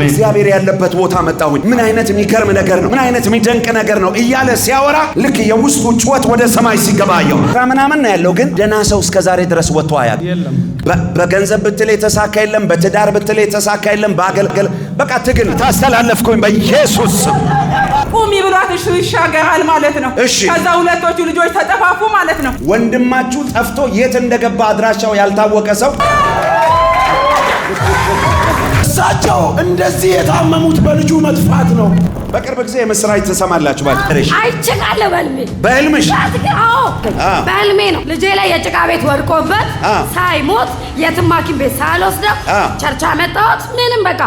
እግዚአብሔር ያለበት ቦታ መጣሁኝ። ምን አይነት የሚገርም ነገር ነው! ምን አይነት የሚደንቅ ነገር ነው እያለ ሲያወራ ልክ የውስጡ ጩኸት ወደ ሰማይ ሲገባየው ምናምን ነው ያለው። ግን ደና ሰው እስከ ዛሬ ድረስ ወጥቶ አያውቅም። የለም በገንዘብ ብትል የተሳካ የለም፣ በትዳር ብትል የተሳካ የለም። በአገልግል በቃ ትግል ታስተላለፍኩኝ በኢየሱስ ስም። ቁሚ ብሏት እሱ ይሻገራል ማለት ነው። ከዛ ሁለቶቹ ልጆች ተጠፋፉ ማለት ነው። ወንድማችሁ ጠፍቶ የት እንደገባ አድራሻው ያልታወቀ ሰው እሳቸው እንደዚህ የታመሙት በልጁ መጥፋት ነው። በቅርብ ጊዜ የምስራች ትሰማላችሁ። ባልተረሽ አይችቃለሁ በህልምሽ? አዎ በህልሜ ነው። ልጄ ላይ የጭቃ ቤት ወድቆበት ሳይሞት የትም ሐኪም ቤት ሳልወስደው ቸርቻ መጣሁት። ምንም በቃ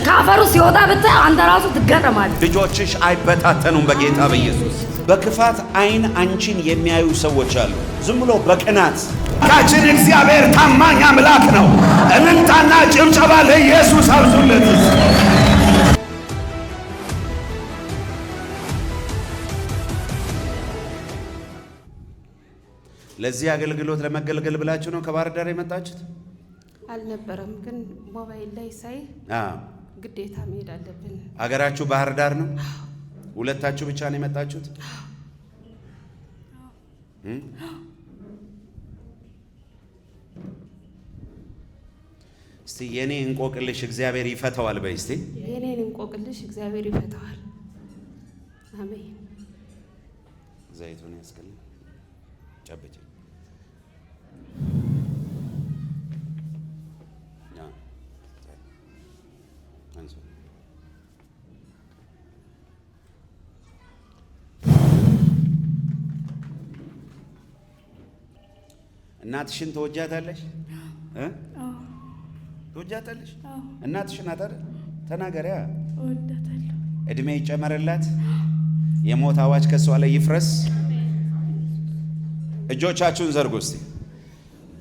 ከአፈሩ ሲወጣ ብታይ አንተ ራሱ ትገረማለህ። ልጆችሽ አይበታተኑም በጌታ በኢየሱስ። በክፋት አይን አንቺን የሚያዩ ሰዎች አሉ። ዝም ብሎ በቅናት ካችን እግዚአብሔር ታማኝ አምላክ ነው። እልልታና ጭብጨባ ለኢየሱስ አብዙለት። ለዚህ አገልግሎት ለመገልገል ብላችሁ ነው ከባህር ዳር የመጣችሁት? አልነበረም፣ ግን ሞባይል ላይ ሳይ ግዴታ መሄድ አለብን። አገራችሁ ባህር ዳር ነው? ሁለታችሁ ብቻ ነው የመጣችሁት? እስቲ የኔ እንቆቅልሽ እግዚአብሔር ይፈታዋል በይ እስቲ። የኔን እንቆቅልሽ እግዚአብሔር ይፈታዋል። አሜን። ዘይቱን ያስከል ጨብጭ እናትሽን ተወጃታለሽ? ተወጃታለሽ? እናትሽን አታደ ተናገሪያ። እወዳታለሁ። እድሜ ይጨመርላት። የሞት አዋጅ ከሷ ላይ ይፍረስ። እጆቻችሁን ዘርጉ እስቲ።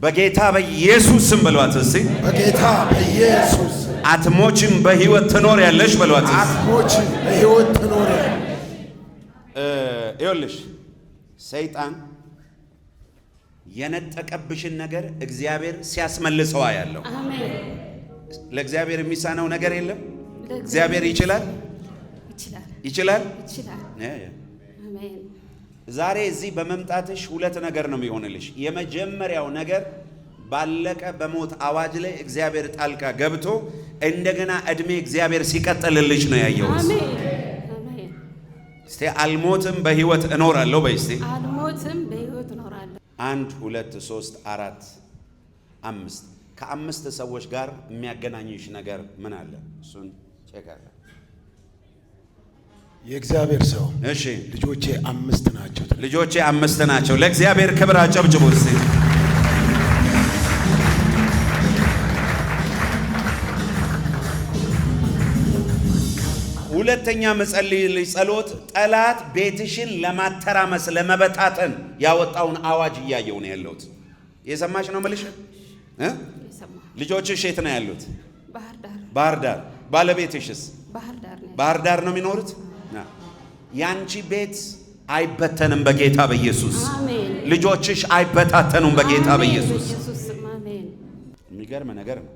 በጌታ በኢየሱስ ስም በሏት እስቲ። በጌታ በኢየሱስ አትሞችም፣ በህይወት ትኖሪያለሽ በሏት። አትሞችም፣ በህይወት ትኖሪያለሽ። ይኸውልሽ ሰይጣን የነጠቀብሽን ነገር እግዚአብሔር ሲያስመልሰው ያለው። አሜን። ለእግዚአብሔር የሚሳነው ነገር የለም። እግዚአብሔር ይችላል፣ ይችላል። አሜን። ዛሬ እዚህ በመምጣትሽ ሁለት ነገር ነው የሚሆንልሽ። የመጀመሪያው ነገር ባለቀ በሞት አዋጅ ላይ እግዚአብሔር ጣልቃ ገብቶ እንደገና እድሜ እግዚአብሔር ሲቀጥልልሽ ነው ያየሁት። አሜን። አሜን። እስቲ አልሞትም በህይወት እኖራለሁ በይ እስቲ። አልሞትም በህይወት እኖራለሁ። 1 2 3 4 5 ከ5 ሰዎች ጋር የሚያገናኝሽ ነገር ምን አለ? እሱን ቼክ አለ። የእግዚአብሔር ሰው እሺ፣ ልጆቼ 5 ናቸው። ልጆቼ 5 ናቸው። ለእግዚአብሔር ክብር አጨብጭቡ እስቲ። ሁለተኛ መጸልይልሽ ጸሎት ጠላት ቤትሽን ለማተራመስ ለመበታተን ያወጣውን አዋጅ እያየው ነው ያለሁት። የሰማሽ ነው መልሽ? ልጆችሽ የት ነው ያሉት? ባህር ዳር። ባህር ዳር። ባለቤትሽስ? ባህር ዳር ነው። ባህር ዳር ነው የሚኖሩት? ያንቺ ቤት አይበተንም በጌታ በኢየሱስ። አሜን። ልጆችሽ አይበታተኑም በጌታ በኢየሱስ። አሜን። የሚገርም ነገር ነው።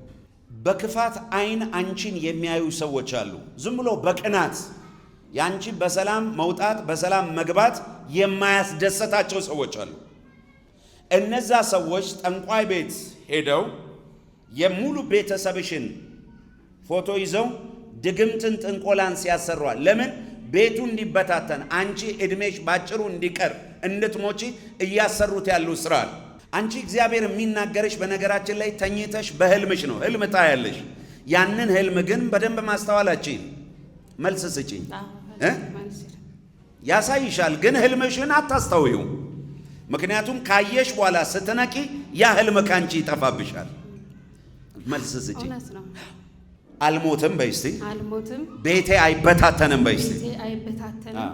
በክፋት አይን አንቺን የሚያዩ ሰዎች አሉ። ዝም ብሎ በቅናት ያንቺ በሰላም መውጣት በሰላም መግባት የማያስደሰታቸው ሰዎች አሉ። እነዛ ሰዎች ጠንቋይ ቤት ሄደው የሙሉ ቤተሰብሽን ፎቶ ይዘው ድግምትን ጥንቆላን ሲያሰሯል። ለምን? ቤቱ እንዲበታተን አንቺ እድሜሽ ባጭሩ እንዲቀር እንድትሞቺ እያሰሩት ያሉ ስራ። አንቺ እግዚአብሔር የሚናገርሽ በነገራችን ላይ ተኝተሽ በህልምሽ ነው። ህልም ታያለሽ። ያንን ህልም ግን በደንብ ማስተዋላችን መልስ ስጪኝ። ያሳይሻል፣ ግን ህልምሽን አታስተውዩ። ምክንያቱም ካየሽ በኋላ ስትነቂ ያ ህልም ካንቺ ይጠፋብሻል። መልስ ስጪኝ። አልሞትም በይ እስቲ። አልሞትም። ቤቴ አይበታተንም በይ እስቲ። ቤቴ አይበታተንም።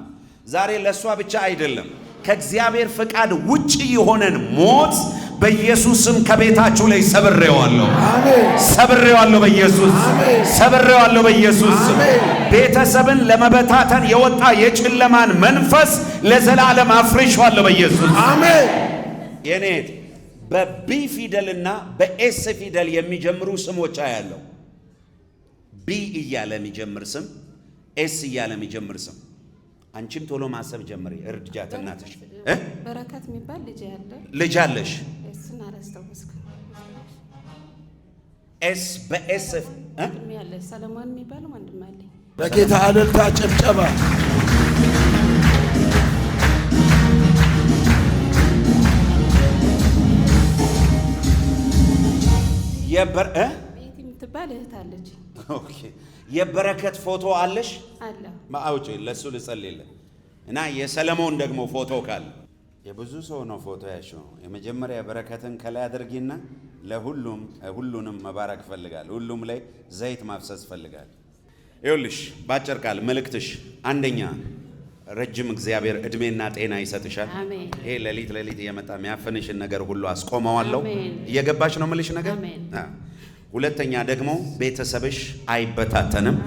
ዛሬ ለሷ ብቻ አይደለም ከእግዚአብሔር ፍቃድ ውጪ የሆነን ሞት በኢየሱስ ስም ከቤታችሁ ላይ ሰብሬዋለሁ። አሜን። ሰብሬዋለሁ በኢየሱስ አሜን። ሰብሬዋለሁ በኢየሱስ ስም። ቤተሰብን ለመበታተን የወጣ የጨለማን መንፈስ ለዘላለም አፍርሻለሁ በኢየሱስ አሜን። የኔት በቢ ፊደልና በኤስ ፊደል የሚጀምሩ ስሞች አያለሁ። ቢ እያለ የሚጀምር ስም፣ ኤስ እያለ የሚጀምር ስም። አንቺም ቶሎ ማሰብ ጀምሪ። እርድጃት እናትሽ። በረከት የሚባል ልጅ አለሽ? እሱን አላስታወስኩም። ኤስ በኤስ ያለ ሰለሞን የሚባል ወንድም አለኝ። በጌታ እልልታ ጭብጨባ። ቤቲ የምትባል እህት አለች። ኦኬ። የበረከት ፎቶ አለሽ? አለ። ማአውጪ ለሱ ልጸልይልህ እና የሰለሞን ደግሞ ፎቶ ካለ የብዙ ሰው ነው ፎቶ ያሽው። የመጀመሪያ በረከትን ከላይ አድርጊና ሁሉንም መባረክ ፈልጋል። ሁሉም ላይ ዘይት ማፍሰስ ፈልጋል። ይኸውልሽ ባጭር ቃል መልእክትሽ አንደኛ ረጅም እግዚአብሔር እድሜና ጤና ይሰጥሻል። አሜን። ይሄ ሌሊት እየመጣ የሚያፈንሽን ነገር ሁሉ አስቆመዋለሁ። እየገባሽ ነው የምልሽ ነገር። ሁለተኛ ደግሞ ቤተሰብሽ አይበታተንም።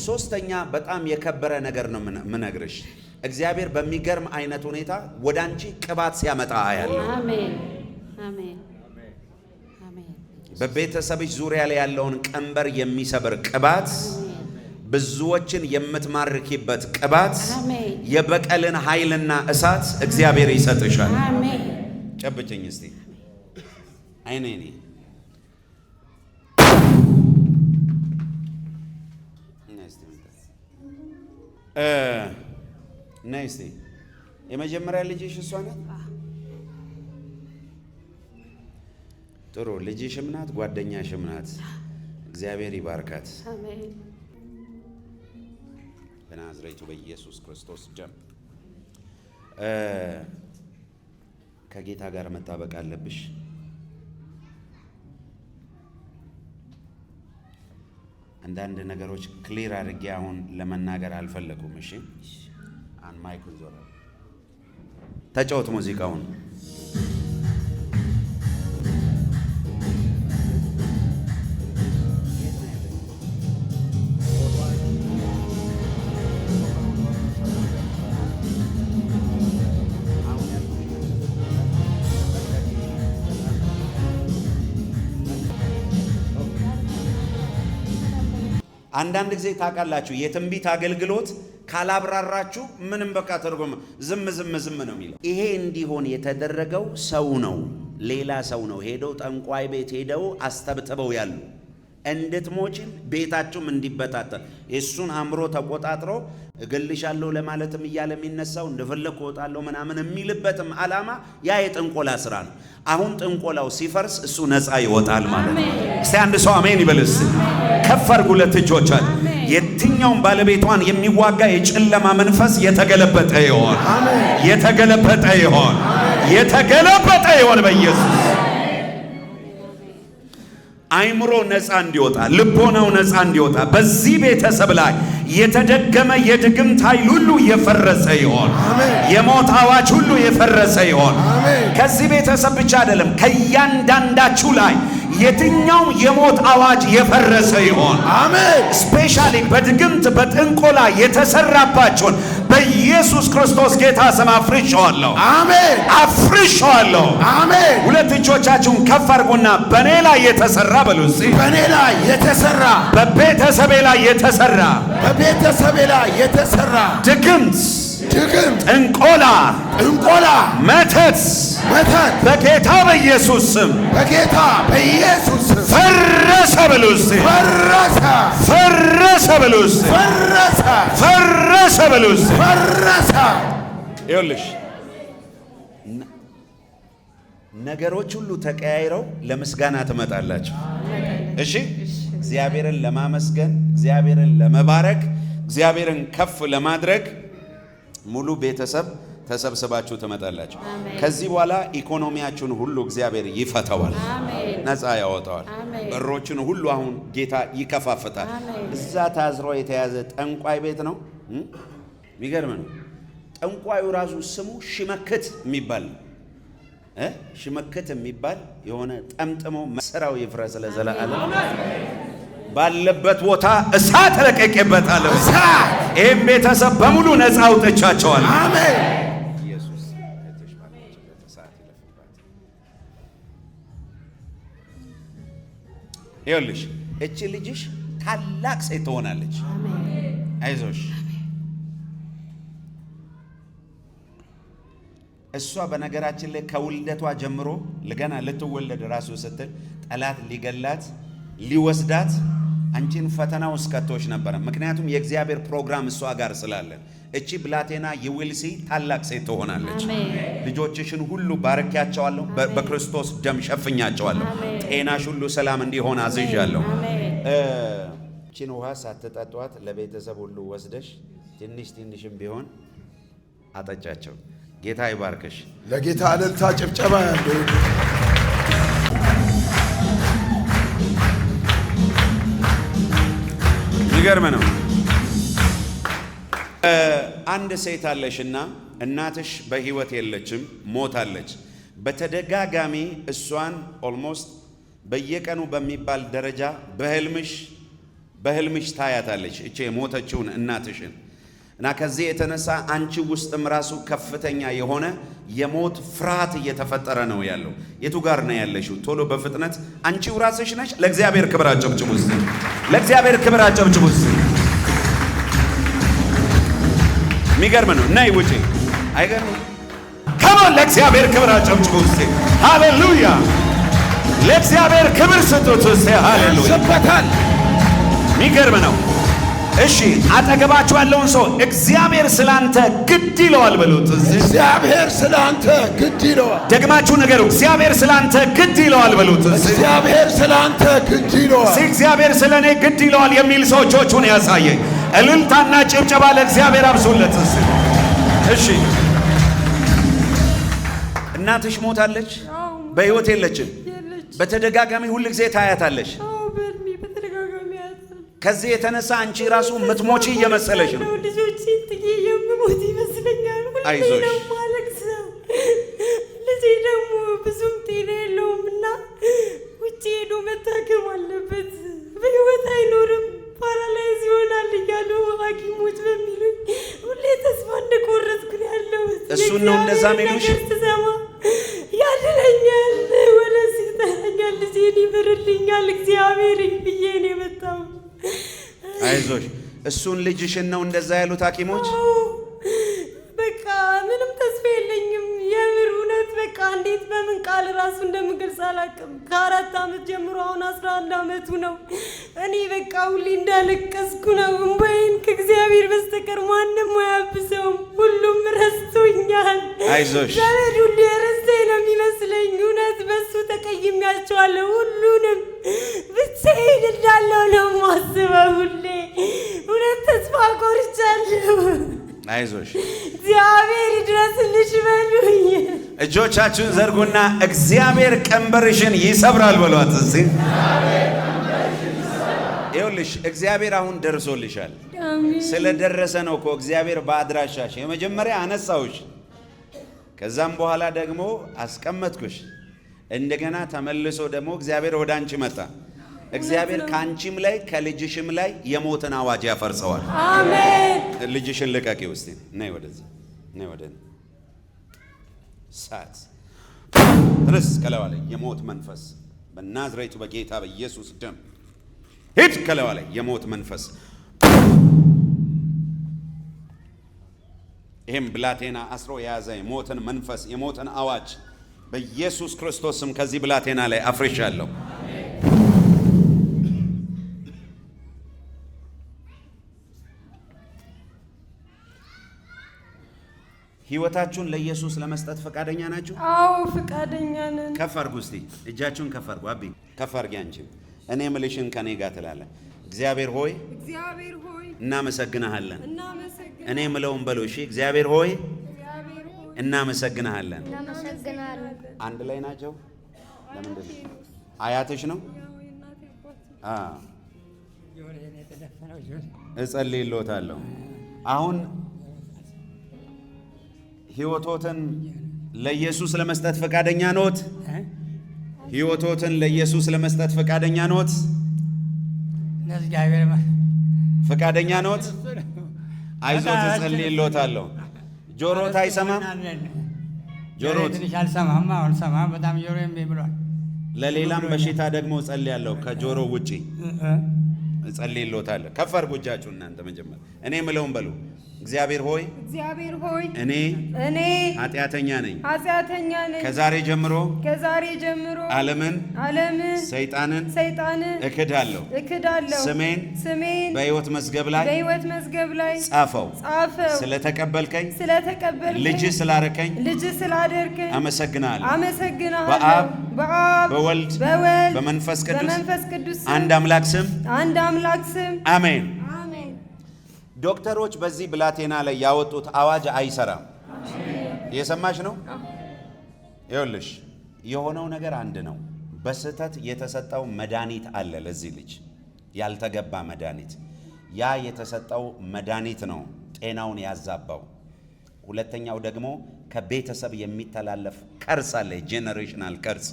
ሶስተኛ በጣም የከበረ ነገር ነው ምነግርሽ። እግዚአብሔር በሚገርም አይነት ሁኔታ ወደ አንቺ ቅባት ሲያመጣ ያለው። አሜን አሜን አሜን። በቤተሰብሽ ዙሪያ ላይ ያለውን ቀንበር የሚሰብር ቅባት፣ ብዙዎችን የምትማርኪበት ቅባት፣ የበቀልን ኃይልና እሳት እግዚአብሔር ይሰጥሻል። አሜን። ጨብጭኝ እስቲ አይኔ ነይ እስቲ። የመጀመሪያ ልጅሽ እሷ ናት? ጥሩ ልጅሽም ናት፣ ጓደኛሽም ናት። እግዚአብሔር ይባርካት። አሜን። በናዝሬቱ በኢየሱስ ክርስቶስ ደም ከጌታ ጋር መጣበቅ አለብሽ። አንዳንድ ነገሮች ክሊር አድርጌ አሁን ለመናገር አልፈለኩም። እሺ አን ማይኩን ዞራ ተጫወት ሙዚቃውን። አንዳንድ ጊዜ ታውቃላችሁ የትንቢት አገልግሎት ካላብራራችሁ ምንም በቃ ተርጎም ዝም ነው የሚለው። ይሄ እንዲሆን የተደረገው ሰው ነው፣ ሌላ ሰው ነው። ሄደው ጠንቋይ ቤት ሄደው አስተብትበው ያሉ እንድትሞችም ቤታችሁም እንዲበታተን የሱን አእምሮ ተቆጣጥሮ እገልሻለሁ ለማለትም እያለ የሚነሳው እንደፈለኩ እወጣለሁ ምናምን የሚልበትም ዓላማ ያ የጥንቆላ ስራ ነው። አሁን ጥንቆላው ሲፈርስ እሱ ነፃ ይወጣል ማለት ነው። እስቲ አንድ ሰው አሜን ይበልስ። ከፍ አድርጉ ሁለት እጆቻችሁ። የትኛውም ባለቤቷን የሚዋጋ የጨለማ መንፈስ የተገለበጠ ይሆን፣ የተገለበጠ ይሆን፣ የተገለበጠ ይሆን በኢየሱስ አይምሮ ነፃ እንዲወጣ፣ ልቦናው ነፃ እንዲወጣ፣ በዚህ ቤተሰብ ላይ የተደገመ የድግምት ኃይል ሁሉ የፈረሰ ይሆን። የሞት አዋጅ ሁሉ የፈረሰ ይሆን። ከዚህ ቤተሰብ ብቻ አይደለም ከእያንዳንዳችሁ ላይ የትኛውም የሞት አዋጅ የፈረሰ ይሆን። አሜን። ስፔሻሊ በድግምት በጥንቆላ የተሰራባቸውን በኢየሱስ ክርስቶስ ጌታ ስም አፍርሻለሁ። አሜን። አፍርሻለሁ። አሜን። ሁለት እጆቻችሁን ከፍ አድርጉና በኔ ላይ የተሰራ በሉ እስቲ። በኔ ላይ የተሰራ፣ በቤተሰቤ ላይ የተሰራ፣ በቤተሰቤ ላይ የተሰራ ድግምት፣ ጥንቆላ፣ መተት በጌታ በኢየሱስ ስም፣ በጌታ በኢየሱስ ስም ፈረሰ በሉ እስቲ። ፈረሰ በሉ እስቲ። ፈረሰ በሉ እስቲ። ይኸውልሽ ነገሮች ሁሉ ተቀያይረው ለምስጋና ትመጣላችሁ። እሺ እግዚአብሔርን ለማመስገን፣ እግዚአብሔርን ለመባረክ፣ እግዚአብሔርን ከፍ ለማድረግ ሙሉ ቤተሰብ ተሰብስባችሁ ትመጣላችሁ። ከዚህ በኋላ ኢኮኖሚያችሁን ሁሉ እግዚአብሔር ይፈተዋል፣ ነፃ ያወጣዋል። በሮችን ሁሉ አሁን ጌታ ይከፋፍታል። እዛ ታዝሮ የተያዘ ጠንቋይ ቤት ነው። የሚገርም ነው። ጠንቋዩ ራሱ ስሙ ሽመክት የሚባል ሽመክት የሚባል የሆነ ጠምጥሞ መሰራው ይፍረስ ለዘላለም ባለበት ቦታ እሳት ለቀቄበታለሁ። ይህም ቤተሰብ በሙሉ ነፃ አውጥቻቸዋለሁ። አሜን። ኢየሱስ ይኸውልሽ እቺ ልጅሽ ታላቅ ሴት ትሆናለች። አይዞሽ። እሷ በነገራችን ላይ ከውልደቷ ጀምሮ ገና ልትወለድ ራሱ ስትል ጠላት ሊገላት ሊወስዳት አንቺን ፈተና ውስጥ ከቶሽ ነበር። ምክንያቱም የእግዚአብሔር ፕሮግራም እሷ ጋር ስላለ እቺ ብላቴና ይውልሲ ታላቅ ሴት ትሆናለች። ልጆችሽን ሁሉ ባርኪያቸዋለሁ፣ በክርስቶስ ደም ሸፍኛቸዋለሁ። ጤናሽ ሁሉ ሰላም እንዲሆን አዝዣለሁ። እቺን ውሃ ሳትጠጧት ለቤተሰብ ሁሉ ወስደሽ ትንሽም ቢሆን አጠጫቸው። ጌታ ይባርክሽ። ለጌታ እልልታ ጭብጨባ ያለው ይገርም ነው። አንድ ሴት አለሽና እናትሽ በህይወት የለችም፣ ሞታለች። በተደጋጋሚ እሷን ኦልሞስት በየቀኑ በሚባል ደረጃ በህልምሽ ታያታለች እቺ የሞተችውን እናትሽን እና ከዚህ የተነሳ አንቺ ውስጥም ራሱ ከፍተኛ የሆነ የሞት ፍርሃት እየተፈጠረ ነው ያለው። የቱ ጋር ነው ያለሽው? ቶሎ በፍጥነት አንቺው ራስሽ ነሽ። ለእግዚአብሔር ክብር አጨብጭቡ እስቲ። ለእግዚአብሔር ክብር አጨብጭቡ እስቲ። የሚገርም ነው። ነይ ውጪ። አይገርም? ከሞን ለእግዚአብሔር ክብር አጨብጭቡ እስቲ። ሃሌሉያ! ለእግዚአብሔር ክብር ስጡት እስቲ። ሃሌሉያ! የሚገርም ነው። እሺ አጠገባችሁ ያለውን ሰው እግዚአብሔር ስላንተ ግድ ይለዋል በሉት። እግዚአብሔር ስላንተ ግድ ይለዋል። ደግማችሁ ነገሩ። እግዚአብሔር ስላንተ ግድ ይለዋል በሉት። እግዚአብሔር ስላንተ ግድ ይለዋል። እግዚአብሔር ስለኔ ግድ ይለዋል የሚል ሰው እጆቹን ያሳየኝ። እልልታና ጭብጨባ ለእግዚአብሔር አብዙለት። እሺ እናትሽ ሞታለች፣ በህይወት የለችም። በተደጋጋሚ ሁል ጊዜ ታያታለች። ከዚህ የተነሳ አንቺ ራሱ ምትሞቺ እየመሰለሽ ነው። ልጆቼን ጥዬ የምሞት ይመስለኛል። አይዞሽ። ልጄ ደግሞ ብዙም ጤና የለውም እና ውጭ ሄዶ መታከም አለበት። በህይወት አይኖርም፣ ፓራላይዝ ይሆናል እያሉ ሐኪሞች በሚሉኝ ሁሌ ተስፋ እንደቆረጥኩ ነው ያለሁት። እሱን ነው እንደዛ ሚሉሽ? ስሰማ ያድነኛል፣ ወደዚህ ይጠራኛል፣ ልጄን ይምርልኛል እግዚአብሔር ብዬ ነው የመጣሁት። አይዞሽ። እሱን ልጅሽን ነው እንደዛ ያሉት ሐኪሞች? በቃ ምንም ተስፋ የለኝም የምር እውነት። በቃ እንዴት በምን ቃል ራሱ እንደምገልጽ አላውቅም። ከ4 ዓመት ጀምሮ አሁን 11 ዓመቱ ነው። እኔ በቃ ሁሌ እንዳለቀስኩ ነው። እምባዬን ከእግዚአብሔር በስተቀር ማንም አያብሰውም። ሁሉም ረስቶኛል። አይዞሽ። ዘመድ ሁሉ የረሳኝ ነው የሚመስለኝ። እውነት በሱ ተቀይሜያቸዋለሁ ሁሉንም። ብቻዬን እንዳለሁ ነው የማስበው ሁሌ። እውነት ተስፋ ቆርጫለሁ። አይዞሽ። እግዚአብሔር ይድረስልሽ በሉኝ። እጆቻችሁን ዘርጉና እግዚአብሔር ቀንበርሽን ይሰብራል በሏት እስቲ። ይኸውልሽ እግዚአብሔር አሁን ደርሶልሻል። ስለደረሰ ነው እኮ እግዚአብሔር በአድራሻሽ የመጀመሪያ አነሳውሽ፣ ከዛም በኋላ ደግሞ አስቀመጥኩሽ። እንደገና ተመልሶ ደግሞ እግዚአብሔር ወደ አንቺ መጣ። እግዚአብሔር ከአንቺም ላይ ከልጅሽም ላይ የሞትን አዋጅ ያፈርሰዋል። አሜን። ልጅሽን ልቀቂ ውስጥ ነይ፣ ወደዚህ ነይ፣ ወደ ሳት ድረስ ከለዋ ላይ የሞት መንፈስ በናዝሬቱ በጌታ በኢየሱስ ደም ሂድ። ከለዋ ላይ የሞት መንፈስ ይህም ብላቴና አስሮ የያዘ የሞትን መንፈስ የሞትን አዋጅ በኢየሱስ ክርስቶስ ስም ከዚህ ብላቴና ላይ አፍርሻለሁ። ህይወታችሁን ለኢየሱስ ለመስጠት ፈቃደኛ ናችሁ? አዎ ፈቃደኛ ነን። ከፍ አድርጉ እስቲ፣ እጃችሁን ከፍ አድርጉ። አቢ ከፍ አድርጊ። አንቺ እኔ ምልሽን ከኔ ጋር ትላለ። እግዚአብሔር ሆይ እናመሰግናለን። እኔ ምለውን በሉ እሺ። እግዚአብሔር ሆይ እናመሰግናለን። አንድ ላይ ናቸው። ለምንድን ነው? አያትሽ ነው? እጸልይልዎታለሁ። አሁን ህይወቶትን ለኢየሱስ ለመስጠት ፈቃደኛ ኖት? ህይወቶትን ለኢየሱስ ለመስጠት ፈቃደኛ ኖት? ፈቃደኛ ኖት? አይዞት፣ እጸልይልዎታለሁ። ጆሮት አይሰማም? ጆሮት ትንሽ አልሰማም። አሁን ሰማ በጣም ጆሮ እምቢ ብሏል። ለሌላም በሽታ ደግሞ እጸልያለሁ ከጆሮ ውጪ እጸልይልዎታለሁ። ከፍ አድርጉ እጃችሁን እናንተ መጀመሪያ እኔ ምለውን በሉ። እግዚአብሔር ሆይ እኔ ኃጢአተኛ ነኝ። ከዛሬ ጀምሮ ዓለምን ሰይጣንን እክዳለሁ። ስሜን በሕይወት መዝገብ ላይ ጻፈው። ስለተቀበልከኝ ልጅ ስላረከኝ አመሰግናለሁ። በአብ በወልድ በመንፈስ ቅዱስ አንድ አምላክ ስም አሜን። ዶክተሮች በዚህ ብላቴና ላይ ያወጡት አዋጅ አይሰራም። እየሰማሽ ነው? ይኸውልሽ የሆነው ነገር አንድ ነው። በስህተት የተሰጠው መድኃኒት አለ ለዚህ ልጅ ያልተገባ መድኃኒት። ያ የተሰጠው መድኃኒት ነው ጤናውን ያዛባው። ሁለተኛው ደግሞ ከቤተሰብ የሚተላለፍ ከርስ አለ፣ ጄኔሬሽናል ከርስ፣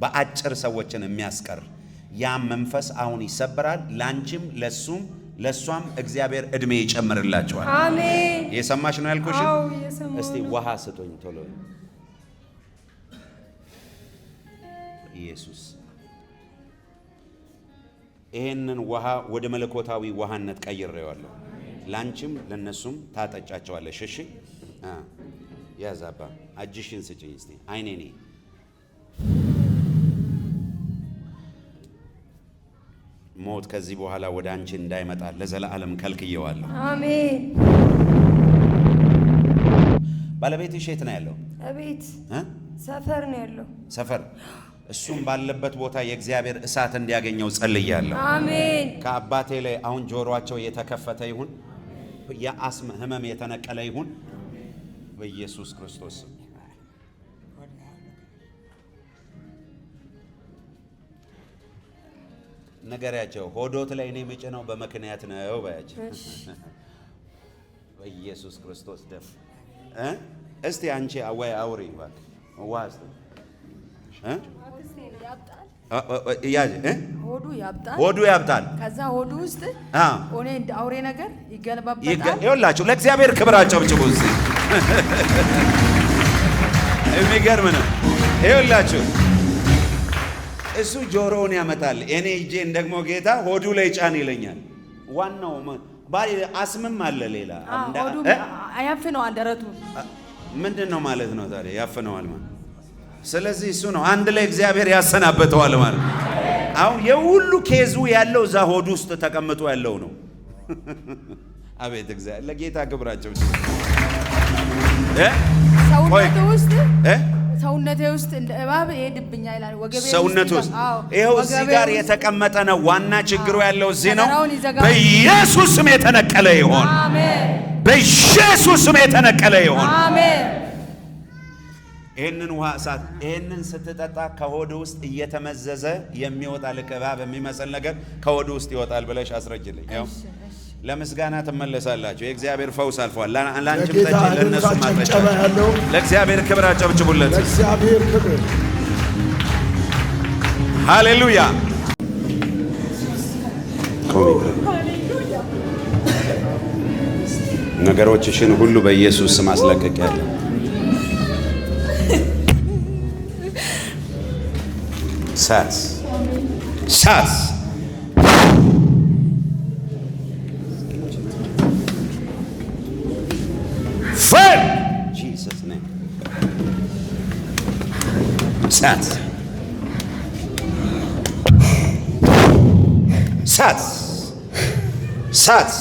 በአጭር ሰዎችን የሚያስቀር ያ መንፈስ አሁን ይሰበራል። ላንቺም ለሷም እግዚአብሔር እድሜ ይጨምርላቸዋል። አሜን። የሰማሽ ነው ያልኩሽ? እስቲ ውሃ ስጡኝ ቶሎ። ኢየሱስ ይሄንን ውሃ ወደ መለኮታዊ ውሃነት ቀይሬዋለሁ። ላንቺም ለነሱም ታጠጫቸዋለሽ። እሺ ያዛባ እጅሽን ስጪኝ እስቲ። አይኔኔ ሞት ከዚህ በኋላ ወደ አንቺ እንዳይመጣ ለዘላለም ከልክየዋለሁ። አሜን። ባለቤትሽ የት ነው ያለው? እቤት ሰፈር ነው ያለው። ሰፈር። እሱም ባለበት ቦታ የእግዚአብሔር እሳት እንዲያገኘው ጸልያለሁ። አሜን። ከአባቴ ላይ አሁን ጆሮአቸው የተከፈተ ይሁን፣ የአስም ህመም የተነቀለ ይሁን በኢየሱስ ክርስቶስ። ነገራቸው ሆዶት ላይ እኔ የምጭነው በምክንያት ነው ባያቸው። በኢየሱስ ክርስቶስ ደም እስቲ አንቺ አዋይ አውሪ እባክህ ዋስ ሆዱ ያብጣል። ከዛ ሆዱ ውስጥ ሆነ እንደ አውሬ ነገር ይገለባበጣል። ይኸውላችሁ ለእግዚአብሔር ክብር አጨብጭቡ። የሚገርም ነው። ይኸውላችሁ እሱ ጆሮውን ያመጣል፣ እኔ እጄን ደግሞ ጌታ ሆዱ ላይ ጫን ይለኛል። ዋናው አስምም አለ ሌላ ያፍነዋል ደረቱ። ምንድን ነው ማለት ነው ታዲያ? ያፍነዋል ማለት ስለዚህ እሱ ነው አንድ ላይ እግዚአብሔር ያሰናበተዋል ማለት። አሁን የሁሉ ኬዙ ያለው እዛ ሆዱ ውስጥ ተቀምጦ ያለው ነው። አቤት እግዚአብሔር ለጌታ ክብራቸው። ሰውነቴ ውስጥ እንደ እባብ ይሄድብኛ ይላል። ወገቤ ሰውነቱ ውስጥ ይኸው እዚህ ጋር የተቀመጠ ነው። ዋና ችግሩ ያለው እዚህ ነው። በኢየሱስ ስም የተነቀለ ይሆን። አሜን። በኢየሱስ ስም የተነቀለ ይሆን። አሜን። ይህንን ውሃ እሳት ይህንን ስትጠጣ ከሆድ ውስጥ እየተመዘዘ የሚወጣ ልክ እባብ የሚመስል ነገር ከሆድ ውስጥ ይወጣል ብለሽ አስረጅልኝ። ያው ለምስጋና ትመለሳላችሁ። የእግዚአብሔር ፈውስ አልፏል። ላንቺም ጠጪ፣ ለነሱ ማጠጫ። ለእግዚአብሔር ክብር አጨብጭቡለት። ለእግዚአብሔር ክብር ሃሌሉያ። ነገሮችሽን ሁሉ በኢየሱስ ስም አስለቅቄያለሁ። ሳት ሳት ፈር ጂሰስ ኔም ሳት ሳት ሳት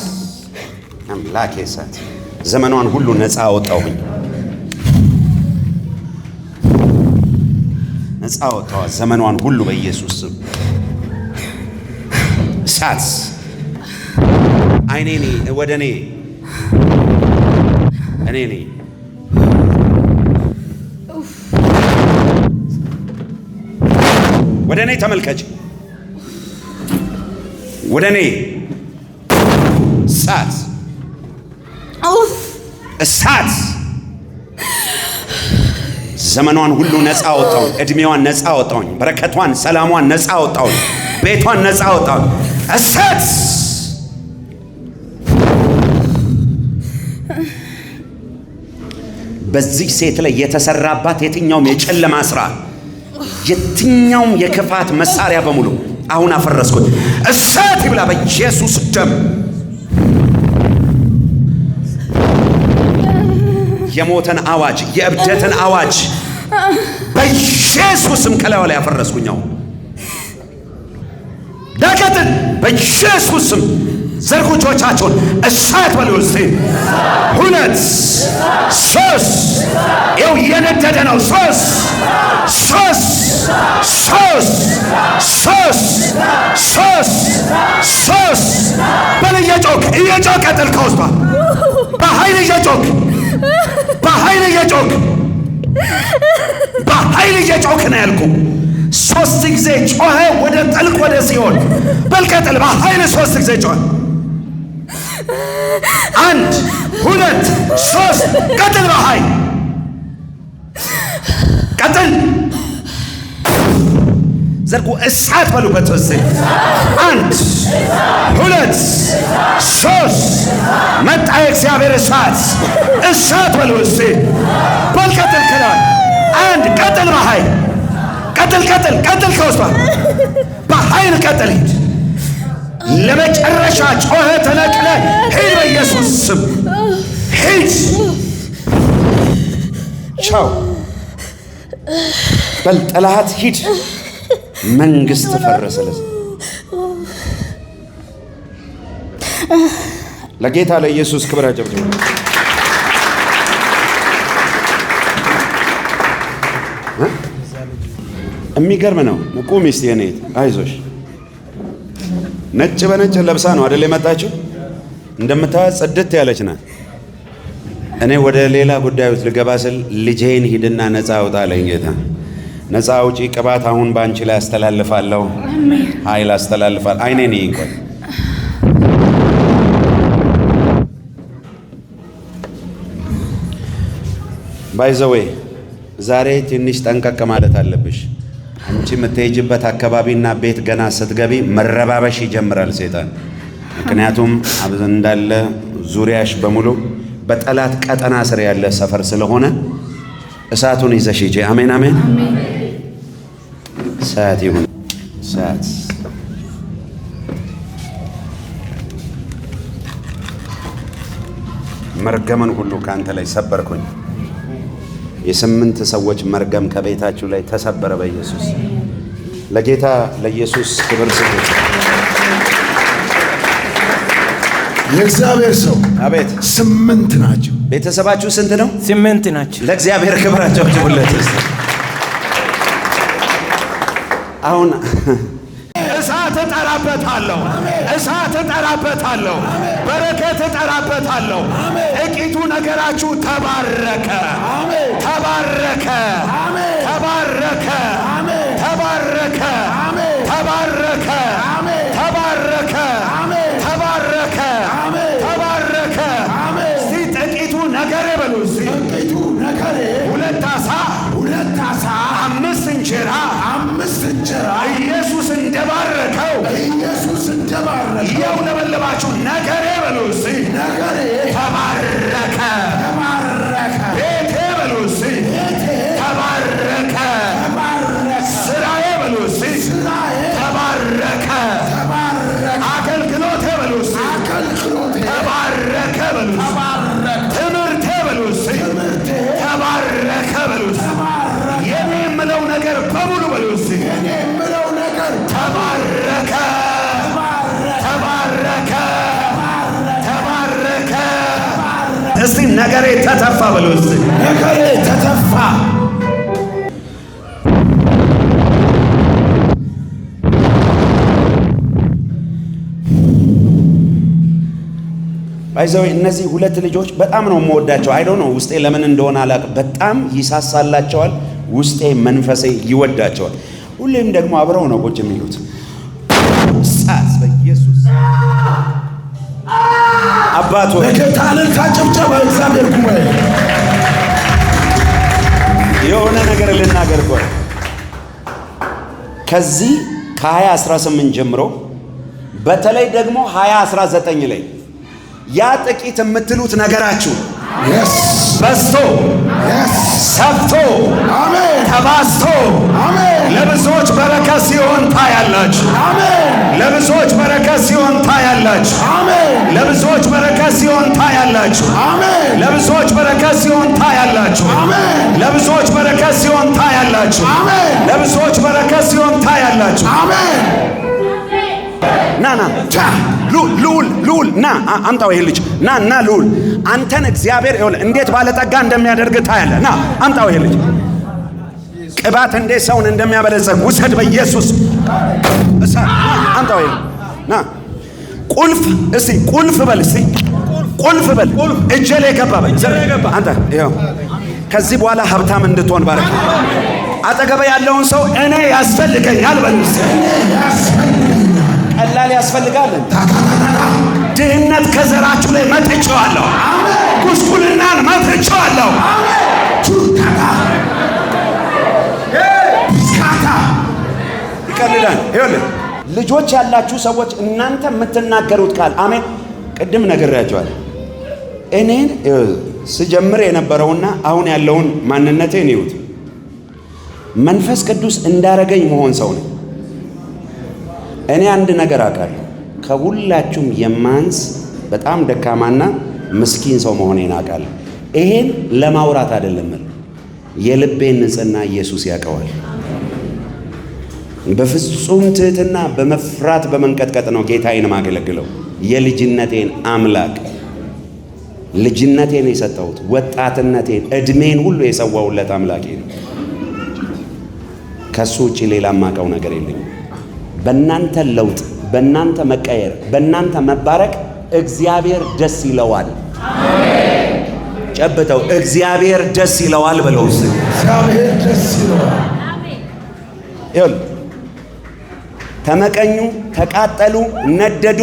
አምላኬ ሳት ዘመኗን ሁሉ ነፃ አወጣሁኝ። ነፃ አወጣዋ ዘመኗን ሁሉ በኢየሱስ ስም። ሳት አይኔ ወደ እኔ እኔ ወደ እኔ ተመልከች፣ ወደ እኔ እሳት እሳት ዘመኗን ሁሉ ነፃ አወጣሁኝ። እድሜዋን ነፃ አወጣሁኝ። በረከቷን፣ ሰላሟን ነፃ አወጣሁኝ። ቤቷን ነፃ አወጣሁኝ። እሳት በዚህ ሴት ላይ የተሰራባት የትኛውም የጨለማ ስራ፣ የትኛውም የክፋት መሳሪያ በሙሉ አሁን አፈረስኩት። እሳት ይብላ በኢየሱስ ደም። የሞተን አዋጅ፣ የእብደትን አዋጅ በኢየሱስም ከላዩ ላይ ያፈረስኩኛው ዳቀጥን በኢየሱስም ዘርጉ እጆቻችሁን እሳት በሉ እስቲ። 2 3 ይኸው እየነደደ ነው። 3 3 3 3 3 3 በል እየጮክ ቀጥል። ከውስጧ በኃይል እየጮክ ነው ያልኩ። 3 ጊዜ ጮኸ ወደ ጥልቅ ወደ ሲኦል። በል ቀጥል በኃይል 3 ጊዜ ጮኸ። 1 2 3 ቀጥል በኃይል ቀጥል። ዘርጉ እሳት በሉበት። 1 2 3 መጣ የእግዚአብሔር እሳት በሉ እስቲ። በል ቀጥል ከላይ 1 ቀጥል በኃይል ቀጥል ከውስጧ በኃይል ቀጥል። ሂድ ለመጨረሻ ጮኸ ተነቅለ ሂድ በኢየሱስ ስም ሂድ። ቻው በል ጠላት ሂድ። መንግስት ፈረሰ። ለጌታ ለኢየሱስ ክብር አጨብጭቡ። የሚገርም ነው። ቁሚ እስቲ የኔ አይዞሽ። ነጭ በነጭ ለብሳ ነው አይደል የመጣችው? እንደምታዩት ጽድት ያለች ናት። እኔ ወደ ሌላ ጉዳይ ውስጥ ልገባ ስል ልጄን ሂድና ነፃ አውጣ አለኝ ጌታ። ነፃ አውጪ ቅባት አሁን ባንቺ ላይ አስተላልፋለሁ። ኃይል አስተላልፋለሁ። አይኔ ነኝ እንኳን ባይዘዌ ዛሬ ትንሽ ጠንቀቅ ማለት አለብሽ። አንቺ የምትሄጂበት አካባቢና ቤት ገና ስትገቢ መረባበሽ ይጀምራል ሰይጣን። ምክንያቱም እንዳለ ዙሪያሽ በሙሉ በጠላት ቀጠና ስር ያለ ሰፈር ስለሆነ እሳቱን ይዘሽ ሂጂ። አሜን አሜን። እሳት ይሁን እሳት። መርገምን ሁሉ ከአንተ ላይ ሰበርኩኝ። የ8 ሰዎች መርገም ከቤታችሁ ላይ ተሰበረ በኢየሱስ። ለጌታ ለኢየሱስ ክብር ስጡ። የእግዚአብሔር ሰው አቤት 8 ናቸው። ቤተሰባችሁ ስንት ነው? 8 ናቸው። ለእግዚአብሔር ክብር አጨብጭቡለት። አሁን እሳት እጠራበታለሁ፣ እሳት እጠራበታለሁ፣ በረከት እጠራበታለሁ። ጥቂቱ ነገራችሁ ተባረከ፣ ተባረከ፣ ተባረከ፣ ተባረከ፣ ተባረከ፣ ተባረከ፣ ተባረከ፣ ተባረከ። እስቲ ጥቂቱ ነገሬ በሉ እስቲ። ጥቂቱ ነገሬ 2 ዓሣ 5 እንጀራ ኢየሱስ እንደባረከው የውለበለባችሁ ነገሬ በሉ እስቲ። ነገሬ ተባረከ፣ ቤቴ በሉ እስቲ። ተባረከ፣ ስራዬ በሉ እስቲ። ተባረከ፣ አገልግሎቴ በሉ እስቲ። ተባረከ በሉ እስቲ። ትምህርቴ በሉ እስቲ። ተባረከ በሉ እስቲ። የኔ የምለው ነገር በሙሉ በሉ እስቲ። ተባረከ፣ ተባረከ፣ ተባረከ። እስቲ ነገሬ ተተፋ በሉ እስቲ። ነገሬ ተተፋ። ባይዘው እነዚህ 2 ልጆች በጣም ነው የምወዳቸው። አይዶ ነው ውስጤ ለምን እንደሆነ አላውቅም። በጣም ይሳሳላቸዋል። ውስጤ መንፈሴ ይወዳቸዋል። ሁሌም ደግሞ አብረው ነው ቁጭ የሚሉት። ሳስ በኢየሱስ አባቶ ለጌታ እልልታ ጭብጨባ። እግዚአብሔር ጉባኤ የሆነ ነገር ልናገር ቆይ። ከዚህ ከ2018 ጀምሮ በተለይ ደግሞ 2019 ላይ ያ ጥቂት የምትሉት ነገራችሁ በዝቶ ሰፍቶ ተባዝቶ ለብዙዎች በረከት ሲሆን ታያላችሁ። አሜን። ለብዙዎች በረከት ሲሆን ታያላችሁ። አሜን። ለብዙዎች በረከት ሲሆን ታያላችሁ። አሜን። ለብዙዎች በረከት ሲሆን ታያላችሁ። አሜን። ለብዙዎች በረከት ሲሆን ታያላችሁ። አሜን። ለብዙዎች በረከት ሲሆን ታያላችሁ። አሜን። ና ልዑል ና አምጣው። ይሄ ልጅ ና ልዑል፣ አንተን እግዚአብሔር ይኸውልህ እንዴት ባለጠጋ እንደሚያደርግ ታያለህ። ና አምጣው። ይሄ ልጅ ቅባት እንዴት ሰውን እንደሚያበለጸግ ውሰድ በኢየሱስ አምጣው። ይሄ ና ቁልፍ እስቲ ቁልፍ በል እስቲ ቁልፍ በል እጄ ላይ ገባ በል አንተ ይኸው ከዚህ በኋላ ሀብታም እንድትሆን ባረክ። አጠገበ ያለውን ሰው እኔ ያስፈልገኛል በል እስቲ። ቀላል ያስፈልጋል። ድህነት ከዘራችሁ ላይ መጥቼዋለሁ። ጉስቁልናን መጥቼዋለሁ። ይቀልዳል። ይኸውልህ ልጆች ያላችሁ ሰዎች እናንተ የምትናገሩት ቃል አሜን። ቅድም ነግሬያቸዋለሁ። እኔን ስጀምር የነበረውና አሁን ያለውን ማንነቴን ይዩት። መንፈስ ቅዱስ እንዳረገኝ መሆን ሰው ነኝ። እኔ አንድ ነገር አውቃለሁ። ከሁላችሁም የማንስ በጣም ደካማና ምስኪን ሰው መሆኔን አውቃለሁ። ይሄን ለማውራት አይደለም፣ የልቤን ንጽሕና ኢየሱስ ያውቀዋል። በፍጹም ትሕትና በመፍራት በመንቀጥቀጥ ነው ጌታዬን ማገለግለው። የልጅነቴን አምላክ ልጅነቴን የሰጠሁት ወጣትነቴን ዕድሜን ሁሉ የሰዋሁለት አምላኬ ነው። ከሱ ውጪ ሌላ የማውቀው ነገር የለኝም። በእናንተ ለውጥ፣ በእናንተ መቀየር፣ በእናንተ መባረክ እግዚአብሔር ደስ ይለዋል። ጨብጠው እግዚአብሔር ደስ ይለዋል ብለው እግዚአብሔር ደስ ይለዋል። ይሁን ተመቀኙ፣ ተቃጠሉ፣ ነደዱ፣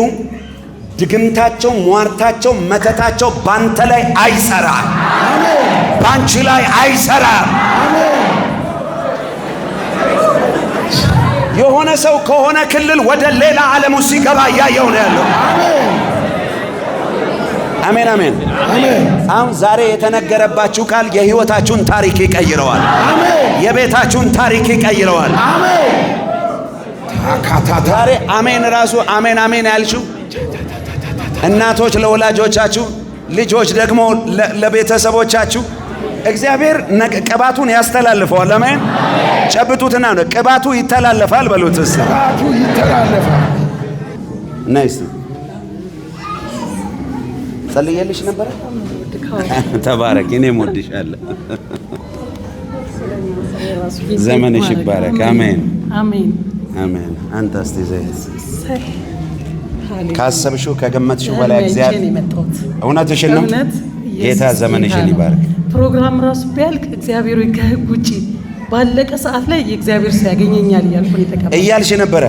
ድግምታቸው፣ ሟርታቸው፣ መተታቸው ባንተ ላይ አይሰራም። ባንቺ ላይ አይሰራም። የሆነ ሰው ከሆነ ክልል ወደ ሌላ ዓለም ውስጥ ሲገባ እያየው ነው ያለው። አሜን አሜን አሜን። አሁን ዛሬ የተነገረባችሁ ቃል የሕይወታችሁን ታሪክ ይቀይረዋል። የቤታችሁን ታሪክ ይቀይረዋል። ዛሬ አሜን ራሱ አሜን አሜን ያልሽው እናቶች ለወላጆቻችሁ፣ ልጆች ደግሞ ለቤተሰቦቻችሁ እግዚአብሔር ቅባቱን ያስተላልፈዋል። አሜን። ጨብጡትና ነው ቅባቱ ይተላለፋል በሉት። ቅባቱ ይተላለፋል። ናይስ ጸልየልሽ ነበር። ተባረክ። እኔም ወድሻለሁ። ዘመንሽ ይባረክ። አሜን አሜን አሜን። አንተ እስቲ ዘይት ካሰብሽው ከገመትሽው በላይ እግዚአብሔር እውነትሽን ነው። ጌታ ዘመንሽን ይባርክ። ፕሮግራም ራሱ ቢያልቅ እግዚአብሔር ከህግ ውጪ ባለቀ ሰዓት ላይ የእግዚአብሔር ሰው ያገኘኛል እያልሽ ነበረ።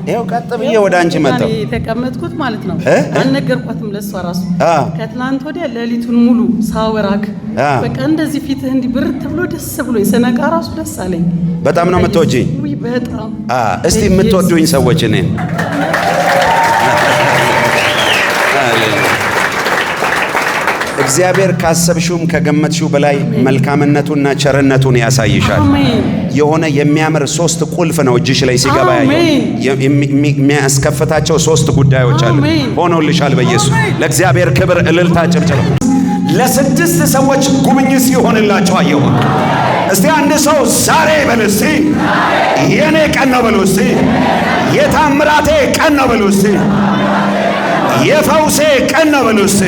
ይኸው ቀጥ ብዬ ወደ አንቺ መጣሁ። የተቀመጥኩት ማለት ነው። አልነገርኳትም ለሷ ራሱ ከትናንት ወዲያ ሌሊቱን ሙሉ ሳወራክ በቃ እንደዚህ ፊትህ እንዲህ ብርት ብሎ ደስ ብሎ የሰነቃ ራሱ ደስ አለኝ። በጣም ነው የምትወጂኝ። በጣም እስቲ የምትወዱኝ ሰዎች እኔን እግዚአብሔር ካሰብሽውም ከገመትሽው በላይ መልካምነቱና ቸርነቱን ያሳይሻል። የሆነ የሚያምር 3 ቁልፍ ነው እጅሽ ላይ ሲገባ የሚያስከፍታቸው 3 ጉዳዮች አሉ። ሆኖልሻል በኢየሱስ። ለእግዚአብሔር ክብር እልልታ ጭብጨባ። ለ6 ሰዎች ጉብኝት ሲሆንላቸው አየሁ። እስቲ አንድ ሰው ዛሬ በል እስቲ የኔ ቀን ነው በሉ እስቲ። የታምራቴ ቀን ነው በሉ እስቲ። የፈውሴ ቀን ነው በሉ እስቲ።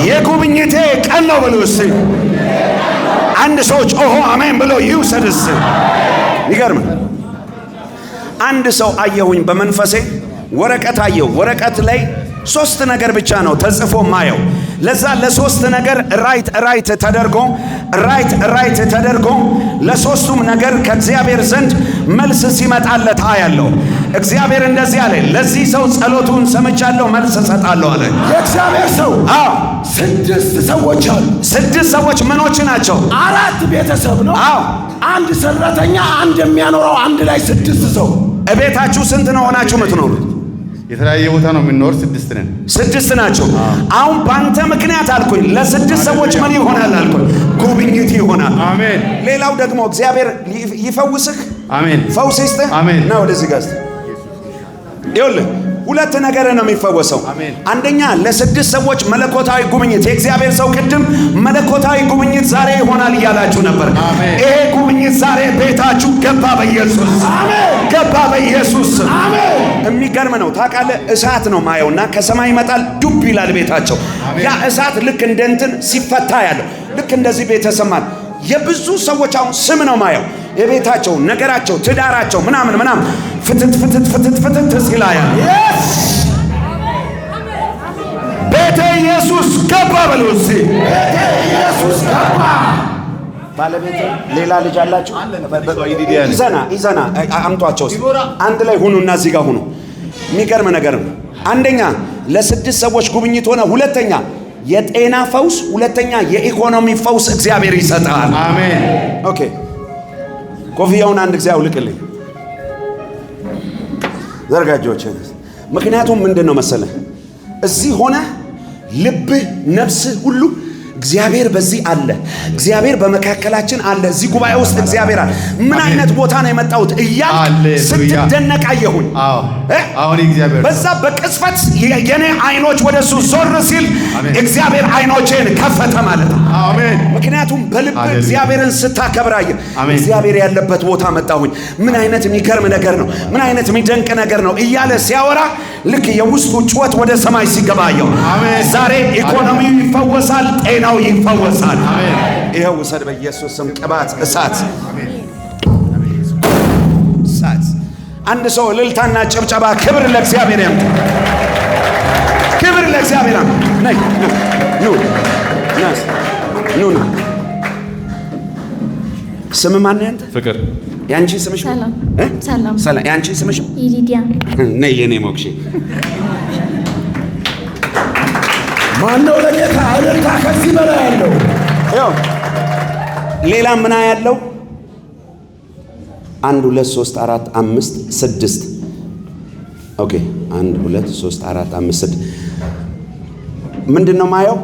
የጉብኝቴ ቀን ነው ብሎ እስቲ አንድ ሰው ጮሆ አሜን ብሎ ይውሰድስ። ይገርም። አንድ ሰው አየሁኝ በመንፈሴ ወረቀት አየሁ። ወረቀት ላይ 3 ነገር ብቻ ነው ተጽፎ ማየው። ለዛ ለ3 ነገር ራይት ተደርጎ ለ3ቱም ነገር ከእግዚአብሔር ዘንድ መልስ ሲመጣለት አያለሁ። እግዚአብሔር እንደዚህ አለ፣ ለዚህ ሰው ጸሎቱን ሰምቻለሁ፣ መልስ እሰጣለሁ አለ። የእግዚአብሔር ሰው 6 ሰዎች አሉ። 6 ሰዎች ምኖች ናቸው? 4 ቤተሰብ ነው። አንድ ሰራተኛ፣ አንድ የሚያኖረው አንድ ላይ 6 ሰው። እቤታችሁ ስንት ነው ሆናችሁ የምትኖሩት? የተለያየ ቦታ ነው የምንኖር። 6 ነን። 6 ናቸው። አሁን ባንተ ምክንያት አልኩኝ ለ6 ሰዎች ምን ይሆናል አልኩኝ? ጉብኝት ይሆናል። አሜን። ሌላው ደግሞ እግዚአብሔር ይፈውስህ አሜን። ፈውስ ይስጥህ። አሜን። እና ወደዚህ ጋር ይኸውልህ ሁለት ነገር ነው የሚፈወሰው። አንደኛ ለ6 ሰዎች መለኮታዊ ጉብኝት የእግዚአብሔር ሰው ቅድም መለኮታዊ ጉብኝት ዛሬ ይሆናል እያላችሁ ነበር። ይሄ ጉብኝት ዛሬ ቤታችሁ ገባ በኢየሱስ አሜን፣ ገባ በኢየሱስ አሜን። የሚገርም ነው ታውቃለህ። እሳት ነው ማየውና ከሰማይ ይመጣል ዱብ ይላል ቤታቸው። ያ እሳት ልክ እንደ እንትን ሲፈታ ያለው ልክ እንደዚህ ቤተሰማን የብዙ ሰዎች አሁን ስም ነው ማየው የቤታቸው ነገራቸው ትዳራቸው ምናምን ፍትት ሲላያ ቤተ ኢየሱስ ገባ በሉስ። ቤተ ኢየሱስ ገባ። ባለቤት ሌላ ልጅ አላችሁ? ይዘና አምጧቸው አንድ ላይ ሁኑና እዚህ ጋር ሁኑ። የሚገርም ነገር ነው። አንደኛ ለ6 ሰዎች ጉብኝት ሆነ። ሁለተኛ የጤና ፈውስ፣ ሁለተኛ የኢኮኖሚ ፈውስ እግዚአብሔር ይሰጣል። አሜን። ኦኬ ኮፍያውን አንድ ጊዜ አውልቅልኝ ዘርጋጆች። ምክንያቱም ምንድን ነው መሰለህ እዚህ ሆነ ልብህ ነፍስህ ሁሉ እግዚአብሔር በዚህ አለ፣ እግዚአብሔር በመካከላችን አለ፣ እዚህ ጉባኤ ውስጥ እግዚአብሔር አለ። ምን አይነት ቦታ ነው የመጣሁት እያልክ ስትደነቅ አየሁኝ። አሁን እግዚአብሔር በዛ በቅጽበት የኔ አይኖች ወደሱ ዞር ሲል እግዚአብሔር አይኖቼን ከፈተ ማለት ነው። አሜን። ምክንያቱም በልብ እግዚአብሔርን ስታከብር አየህ። እግዚአብሔር ያለበት ቦታ መጣሁኝ። ምን አይነት የሚገርም ነገር ነው፣ ምን አይነት የሚደንቅ ነገር ነው እያለ ሲያወራ ልክ የውስጡ ጩኸት ወደ ሰማይ ሲገባ አየሁ። ዛሬ ኢኮኖሚው ይፈወሳል፣ ጤናው ይፈወሳል። ይኸው ውሰድ በኢየሱስ ስም ቅባት እሳት እሳት። አንድ ሰው እልልታና ጭብጨባ ክብር ለእግዚአብሔር ያምጣ፣ ክብር ለእግዚአብሔር ያምጣ። ነይ ኑ ስም ማን ያንተ? ፍቅር። ያንቺ ስምሽ? ሰላም። ሰላም። ያንቺ ስምሽ? ኢሊዲያ። ነይ የኔ ሞክሼ። ማነው ለጌታ እልልታ ከዚህ በላይ ያለው? ያው ሌላ ምን ያለው? 1 2 3 4 5 6 ኦኬ 1 2 3 4 5 6 ምንድነው ማየው?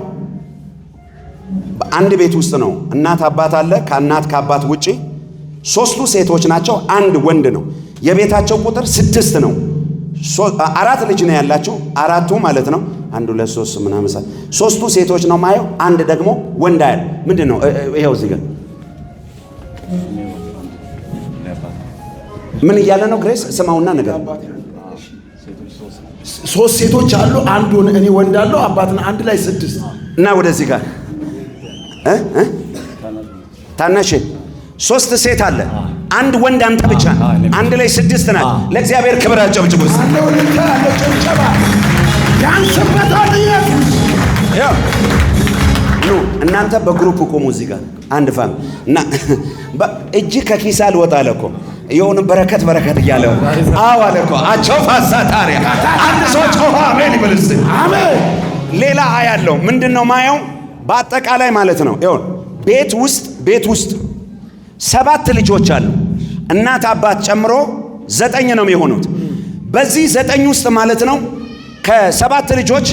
በአንድ ቤት ውስጥ ነው። እናት አባት አለ። ከእናት ከአባት ውጪ 3ቱ ሴቶች ናቸው፣ አንድ ወንድ ነው። የቤታቸው ቁጥር 6 ነው። 4 ልጅ ነው ያላቸው፣ 4ቱ ማለት ነው 1 2 3 ምናምን 3ቱ ሴቶች ነው ማየው። አንድ ደግሞ ወንድ አለ። ምንድነው ይሄው እዚህ ጋር ምን እያለ ነው? ግሬስ ስማውና ነገር 3 ሴቶች አሉ፣ አንድ እኔ ወንድ አለው፣ አባትና አንድ ላይ 6 እና ወደዚህ ጋር ታናሽ 3 ሴት አለ፣ አንድ ወንድ አንተ ብቻ፣ አንድ ላይ 6 ናት። ለእግዚአብሔር ክብር አጨብጭቡ። እናንተ በግሩፕ ቆሙ እዚህ ጋር አንድ ፋም እና እጅ ከኪሳ ልወጣ አለ እኮ የሆነ በረከት እያለ አዎ አለ እኮ አቸው ፋሳ ታሪያ አንድ ሰው ጮኸ አሜን ይበልስ። አሜን። ሌላ አያለው ምንድነው ማየው? በአጠቃላይ ማለት ነው ይሁን ቤት ውስጥ 7 ልጆች አሉ። እናት አባት ጨምሮ 9 ነው የሚሆኑት። በዚህ 9 ውስጥ ማለት ነው ከ7 ልጆች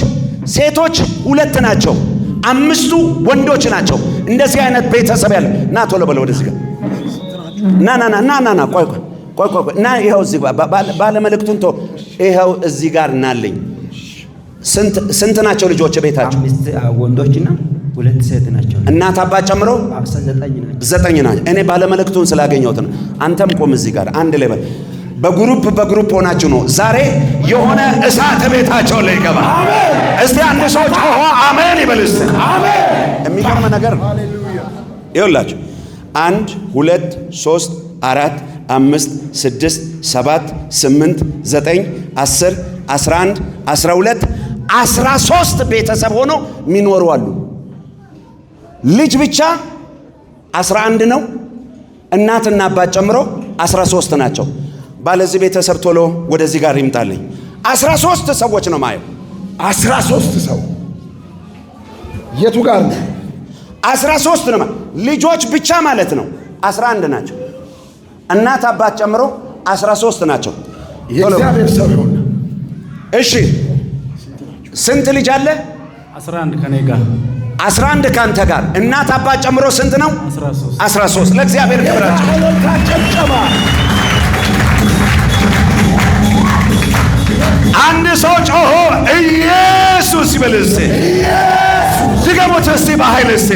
ሴቶች 2 ናቸው፣ 5ቱ ወንዶች ናቸው። እንደዚህ አይነት ቤተሰብ ያለ እና ቶሎ በለው ወደዚህ ጋር ና ቆይ እና ይኸው እዚህ ባለ መልእክቱን ቶ ይኸው እዚህ ጋር እናለኝ። ስንት ናቸው ልጆች ቤታቸው? 5 ወንዶችና 2 ሴት ናቸው። እናት አባት ጨምሮ 9 ናቸው። እኔ ባለ መልእክቱን ስላገኘሁት ነው። አንተም ቆም እዚህ ጋር አንድ ላይ በግሩፕ ሆናችሁ ነው ዛሬ የሆነ እሳት ቤታቸው ላይ ይገባል። እስቲ አንድ ሰው ጮሆ አሜን ይበልስ። አሜን። የሚገርም ነገር ነው። ይኸውላችሁ 1 2 3 4 5 6 7 8 9 10 11 12 13 ቤተሰብ ሆኖ የሚኖሩ አሉ። ልጅ ብቻ 11 ነው። እናትና አባት ጨምሮ 13 ናቸው። ባለዚህ ቤተሰብ ቶሎ ወደዚህ ጋር ይምጣልኝ። 13 ሰዎች ነው ማየው። 13 ሰው የቱ ጋር ነው? 13 ነው ልጆች ብቻ ማለት ነው 11 ናቸው። እናት አባት ጨምሮ 13 ናቸው። የእግዚአብሔር ሰው ይሁን። እሺ ስንት ልጅ አለ? 11 ከኔ ጋር 11 ካንተ ጋር እናት አባት ጨምሮ ስንት ነው? 13 ለእግዚአብሔር ክብራቸው አንድ ሰው ጮሆ ኢየሱስ ይበል እስቲ። ድገሙት እስቲ በኃይል እስቲ።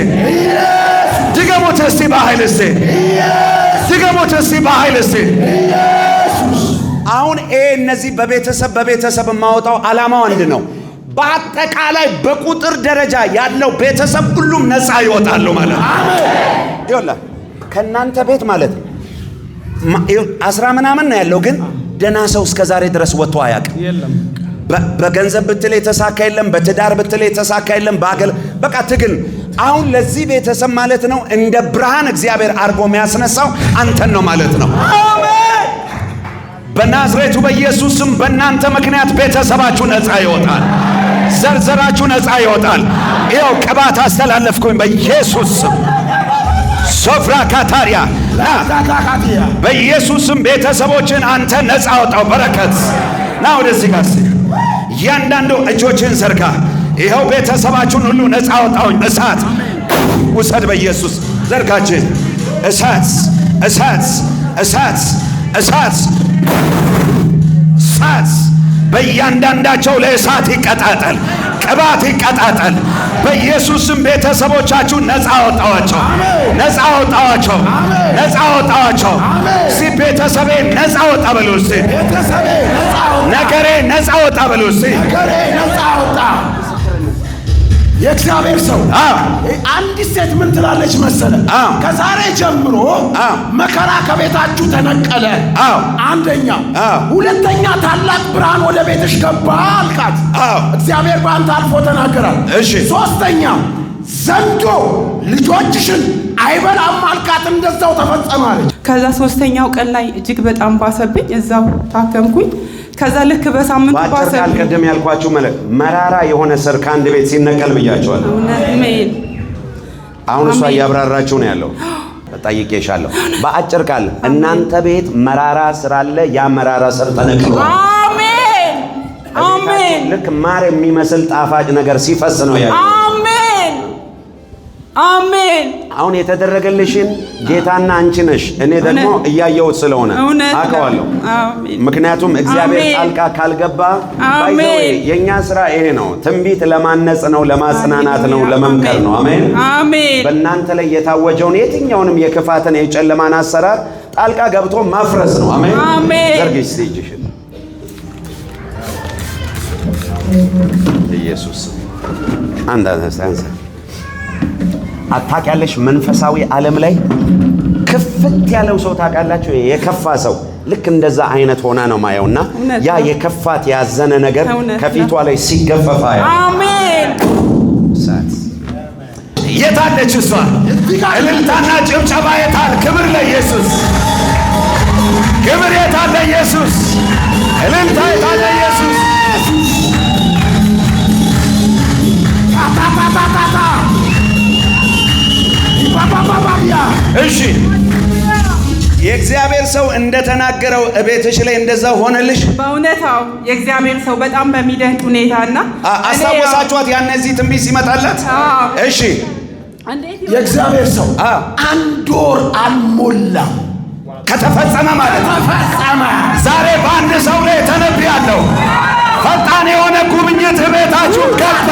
ድገሙት እስቲ በኃይል እስቲ። ድገሙት እስቲ በኃይል እስቲ። አሁን እነዚህ በቤተሰብ የማወጣው ዓላማው አንድ ነው። በአጠቃላይ በቁጥር ደረጃ ያለው ቤተሰብ ሁሉም ነፃ ይወጣሉ ማለት ነው። ይኸውልህ ከእናንተ ቤት ማለት 10 ምናምን ነው ያለው፣ ግን ደና ሰው እስከ ዛሬ ድረስ ወጥቶ አያውቅም። በገንዘብ ብትል የተሳካ የለም፣ በትዳር ብትል የተሳካ የለም፣ በቃ ትግል። አሁን ለዚህ ቤተሰብ ማለት ነው እንደ ብርሃን እግዚአብሔር አርጎ የሚያስነሳው አንተን ነው ማለት ነው። አሜን። በናዝሬቱ በኢየሱስ ስም በእናንተ ምክንያት ቤተሰባችሁ ነፃ ይወጣል። ዘርዘራችሁ ነፃ ይወጣል። ይኸው ቅባት አስተላለፍኩኝ በኢየሱስ ስም። ሶፍራ ካታሪያ በኢየሱስ ስም ቤተሰቦችን አንተ ነፃ አውጣው። በረከት ና ወደዚህ ጋር እያንዳንዱ እጆችን ዘርጋ። ይኸው ቤተሰባችሁን ሁሉ ነፃ አውጣውኝ። እሳት ውሰድ በኢየሱስ ዘርጋችን። እሳት እሳት እሳት እሳት እሳት በእያንዳንዳቸው ለእሳት ይቀጣጠል፣ ቅባት ይቀጣጠል። በኢየሱስም ቤተሰቦቻችሁ ነፃ አወጣዋቸው፣ ነፃ አወጣዋቸው፣ ነፃ አወጣዋቸው። እስቲ ቤተሰቤ ነፃ ወጣ በሉ እስቲ። ነገሬ ነፃ ወጣ በሉ እስቲ። የእግዚአብሔር ሰው አንዲት ሴት ምን ትላለች መሰለ? ከዛሬ ጀምሮ መከራ ከቤታችሁ ተነቀለ። አንደኛ። ሁለተኛ ታላቅ ብርሃን ወደ ቤትሽ ገባ አልካት። እግዚአብሔር በአንተ አልፎ ተናገራል። ሶስተኛ ዘንዶ ልጆችሽን አይበላም አልካት። እንደዛው ተፈጸማለች። ከዛ ሶስተኛው ቀን ላይ እጅግ በጣም ባሰብኝ፣ እዛው ታከምኩኝ። ከዛ ልክ በሳምንቱ ባሰብኝ። ቀደም ያልኳችሁ መራራ የሆነ ስር ከአንድ ቤት ሲነቀል ብያቸዋለሁ። አሁን እሷ እያብራራችሁ ነው ያለው። ጠይቄሻለሁ። በአጭር ቃል እናንተ ቤት መራራ ስር አለ። ያ መራራ ስር ተነቅሏል። አሜን አሜን። ልክ ማር የሚመስል ጣፋጭ ነገር ሲፈስ ነው ያለው። አሜን አሜን። አሁን የተደረገልሽን ጌታና አንቺ ነሽ። እኔ ደግሞ እያየሁት ስለሆነ አውቀዋለሁ። ምክንያቱም እግዚአብሔር ጣልቃ ካልገባ የኛ ስራ ይሄ ነው። ትንቢት ለማነጽ ነው፣ ለማጽናናት ነው፣ ለመምከር ነው። አሜን አሜን። በእናንተ ላይ የታወጀውን የትኛውንም የክፋትን የጨለማን አሰራር ጣልቃ ገብቶ ማፍረስ ነው። አሜን አሜን። ዘርግሽ ሲጅሽን ኢየሱስ አንተ አታውቂያለሽ። መንፈሳዊ ዓለም ላይ ክፍት ያለው ሰው ታውቃላችሁ። የከፋ ሰው ልክ እንደዛ አይነት ሆና ነው ማየውና ያ የከፋት ያዘነ ነገር ከፊቷ ላይ ሲገፈፋ ያ አሜን። የታለች እሷ? እልልታና ጭብጨባ የታል? ክብር ለኢየሱስ፣ ክብር የታል ለኢየሱስ፣ እልልታ የታል ለኢየሱስ። እሺ የእግዚአብሔር ሰው እንደተናገረው እቤትሽ ላይ እንደዛ ሆነልሽ? በእውነታው የእግዚአብሔር ሰው በጣም በሚደንቅ ሁኔታና አስታወሳችኋት? ያን እዚህ ትንቢት ሲመጣላት እሺ የእግዚአብሔር ሰው አንድ ወር አልሞላም ከተፈጸመ ማለት ተፈጸመ። ዛሬ በአንድ ሰው ላይ ተነብያለሁ። ፈጣን የሆነ ጉብኝት ቤታችሁ ገባ።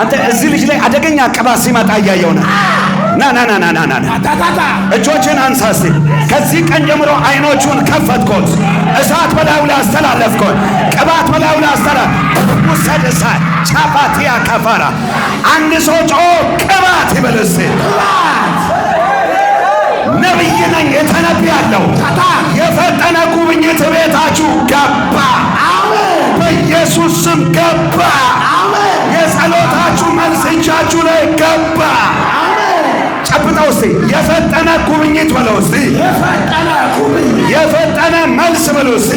አንተ እዚህ ልጅ ላይ አደገኛ ቅባት ሲመጣ እያየው ነው። ና እጆችን አንሳ እስቲ። ከዚህ ቀን ጀምሮ አይኖቹን ከፈትኮት፣ እሳት በላዩ ላይ አስተላለፍኮት፣ ቅባት በላዩ ላይ ውሰድ እሳት ቻፓቲያ ከፋራ። አንድ ሰው ጮ ቅባት ይበል እስቲ። ነብይ ነኝ የተነብያለሁ። የፈጠነ ጉብኝት ቤታችሁ ገባ። በኢየሱስ ስም ገባ። የጸሎታችሁ መልስ እጃችሁ ላይ ገባ። ጨብጠው እስቲ። የፈጠነ ጉብኝት በለው እስቲ። የፈጠነ መልስ በለው እስቲ።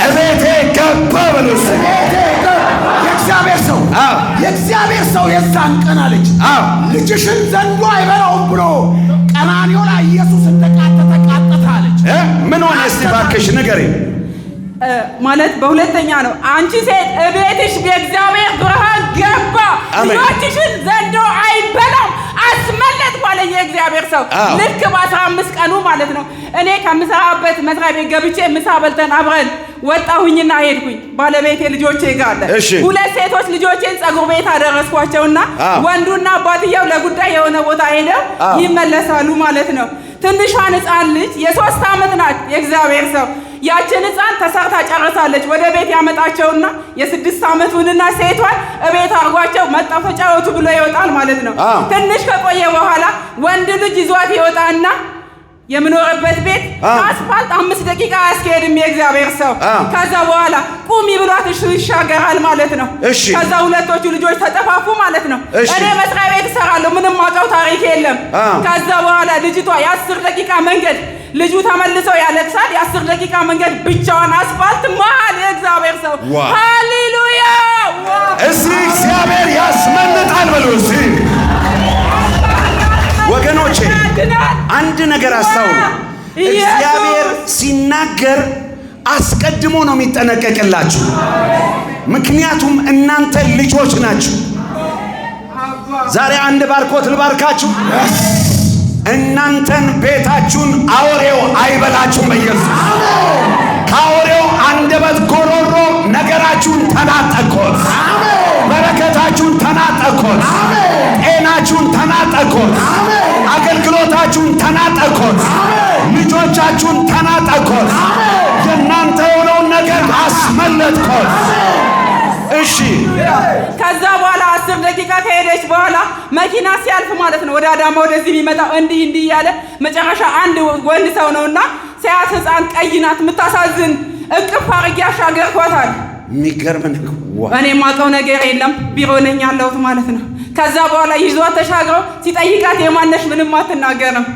እቤቴ ገባ በለው እስቲ። የእግዚአብሔር ሰው የዛን ቀን አለች ልጅሽን ዘንዶ አይበላውም ብሎ ቀራንዮ ላይ ኢየሱስ እንደቃተተ አለች። ምን ሆነ እስቲ እባክሽ ንገሪኝ። ማለት በሁለተኛ ነው። አንቺ ሴት እቤትሽ የእግዚአብሔር ብርሃን ገባ፣ ልጆችሽን ዘንዶ አይበላም፣ አስመለጥ ባለ የእግዚአብሔር ሰው። ልክ በ15 ቀኑ ማለት ነው። እኔ ከምሰራበት መስሪያ ቤት ገብቼ ምሳ በልተን አብረን ወጣሁኝና ሄድኩኝ። ባለቤቴ ልጆቼ ጋር አለ። ሁለት ሴቶች ልጆቼን ጸጉር ቤት አደረስኳቸውና ወንዱና አባትየው ለጉዳይ የሆነ ቦታ ሄደው ይመለሳሉ ማለት ነው። ትንሿን ሕፃን ልጅ የ3 ዓመት ናት። የእግዚአብሔር ሰው ያችን ሕፃን ተሰርታ ጨርሳለች። ወደ ቤት ያመጣቸውና የ6 ዓመቱንና ሴቷን እቤት አርጓቸው መጣፈጫወቱ ብሎ ይወጣል ማለት ነው። ትንሽ ከቆየ በኋላ ወንድ ልጅ ይዟት ይወጣና የምኖርበት ቤት አስፋልት 5 ደቂቃ አያስኬድም የእግዚአብሔር ሰው። ከዛ በኋላ ቁሚ ብሏት ይሻገራል ማለት ነው። ከዛ ሁለቶቹ ልጆች ተጠፋፉ ማለት ነው። እኔ መስሪያ ቤት እሰራለሁ፣ ምንም ማውቀው ታሪክ የለም። ከዛ በኋላ ልጅቷ የ10 ደቂቃ መንገድ ልጁ ተመልሶ ያለቅሳል። የ10 ደቂቃ መንገድ ብቻዋን አስፋልት መሃል የእግዚአብሔር ሰው ሃሌሉያ! እስቲ እግዚአብሔር ያስመልጣል በሉ እስቲ ወገኖቼ። አንድ ነገር አስተውሉ። እግዚአብሔር ሲናገር አስቀድሞ ነው የሚጠነቀቅላችሁ። ምክንያቱም እናንተ ልጆች ናችሁ። ዛሬ አንድ ባርኮት ልባርካችሁ። እናንተን ቤታችሁን አውሬው አይበላችሁም በኢየሱስ። ከአውሬው አንደበት ጎሮሮ ነገራችሁን ተናጠቆት፣ በረከታችሁን ተናጠቆት፣ ጤናችሁን ተናጠቆት፣ አገልግሎታችሁን ተናጠቆት፣ ልጆቻችሁን ተናጠቆት፣ የእናንተ የሆነውን ነገር አስመለጥቆት። እሺ ከዛ በኋላ 10 ደቂቃ ከሄደች በኋላ መኪና ሲያልፍ ማለት ነው ወደ አዳማ ወደዚህ የሚመጣው እንዲህ እያለ መጨረሻ አንድ ወንድ ሰው ነውና ሲያት ሕፃን ቀይ ናት የምታሳዝን እቅፍ አድርጌ አሻገርኳታል። የሚገርም ነው። እኔ የማውቀው ነገር የለም ቢሮ ነኝ ያለሁት ማለት ነው። ከዛ በኋላ ይዟት ተሻግረው ሲጠይቃት የማነሽ ምንም አትናገርም።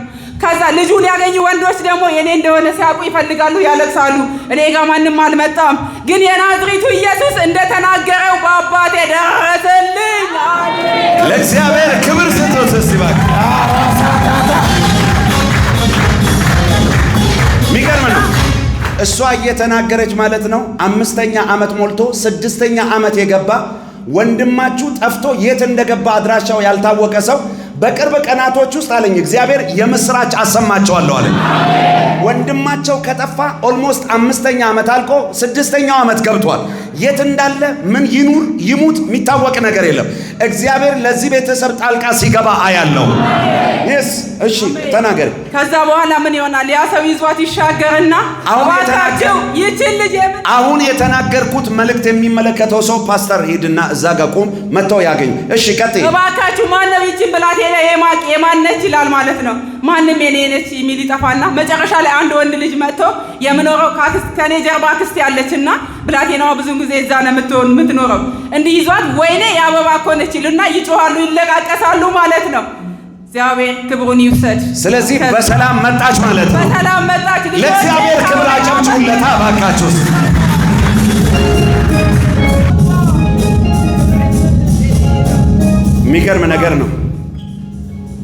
ከዛ ልጁን ያገኙ ወንዶች ደግሞ የኔ እንደሆነ ሲያውቁ ይፈልጋሉ፣ ያለቅሳሉ። እኔ ጋር ማንም አልመጣም፣ ግን የናዝሬቱ ኢየሱስ እንደተናገረው በአባቴ ደረሰልኝ። ለእግዚአብሔር ክብር ስጡት እስቲ እባክህ። የሚገርም ነው። እሷ እየተናገረች ማለት ነው 5ኛ ዓመት ሞልቶ 6ኛ ዓመት የገባ ወንድማችሁ ጠፍቶ የት እንደገባ አድራሻው ያልታወቀ ሰው በቅርብ ቀናቶች ውስጥ አለኝ እግዚአብሔር የምስራች አሰማቸዋለሁ አለኝ። ወንድማቸው ከጠፋ ኦልሞስት 5ኛ ዓመት አልቆ 6ኛው ዓመት ገብቷል። የት እንዳለ ምን ይኑር ይሙት የሚታወቅ ነገር የለም። እግዚአብሔር ለዚህ ቤተሰብ ጣልቃ ሲገባ አያለው። እሺ ተናገር። ከዛ በኋላ ምን ይሆናል? ያ ሰው ይዟት ይሻገርና አሁን የተናገርኩት መልእክት የሚመለከተው ሰው ፓስተር ሄድና እዛ ጋር ቆም መተው ያገኝ። እሺ ቀጥይ እባካችሁ። ማነው ይቺን ብላት የማነች ይላል ማለት ነው። ማንም የኔ ነች የሚል ይጠፋና መጨረሻ ላይ አንድ ወንድ ልጅ መጥቶ የምኖረው ከኔ ጀርባ አክስት ያለችና ብላቴናዋ ብዙ ጊዜ እዛ ነው የምትኖረው። እንዲህ ይዟት ወይኔ የአበባ እኮ ነች ይሉና ይጮሃሉ፣ ይለቃቀሳሉ ማለት ነው። እግዚአብሔር ክብሩን ይውሰድ። ስለዚህ በሰላም መጣች ማለት ነው። በሰላም መጣች። ለእግዚአብሔር ክብር አጨብጭቡለታ ባካችሁ። የሚገርም ነገር ነው።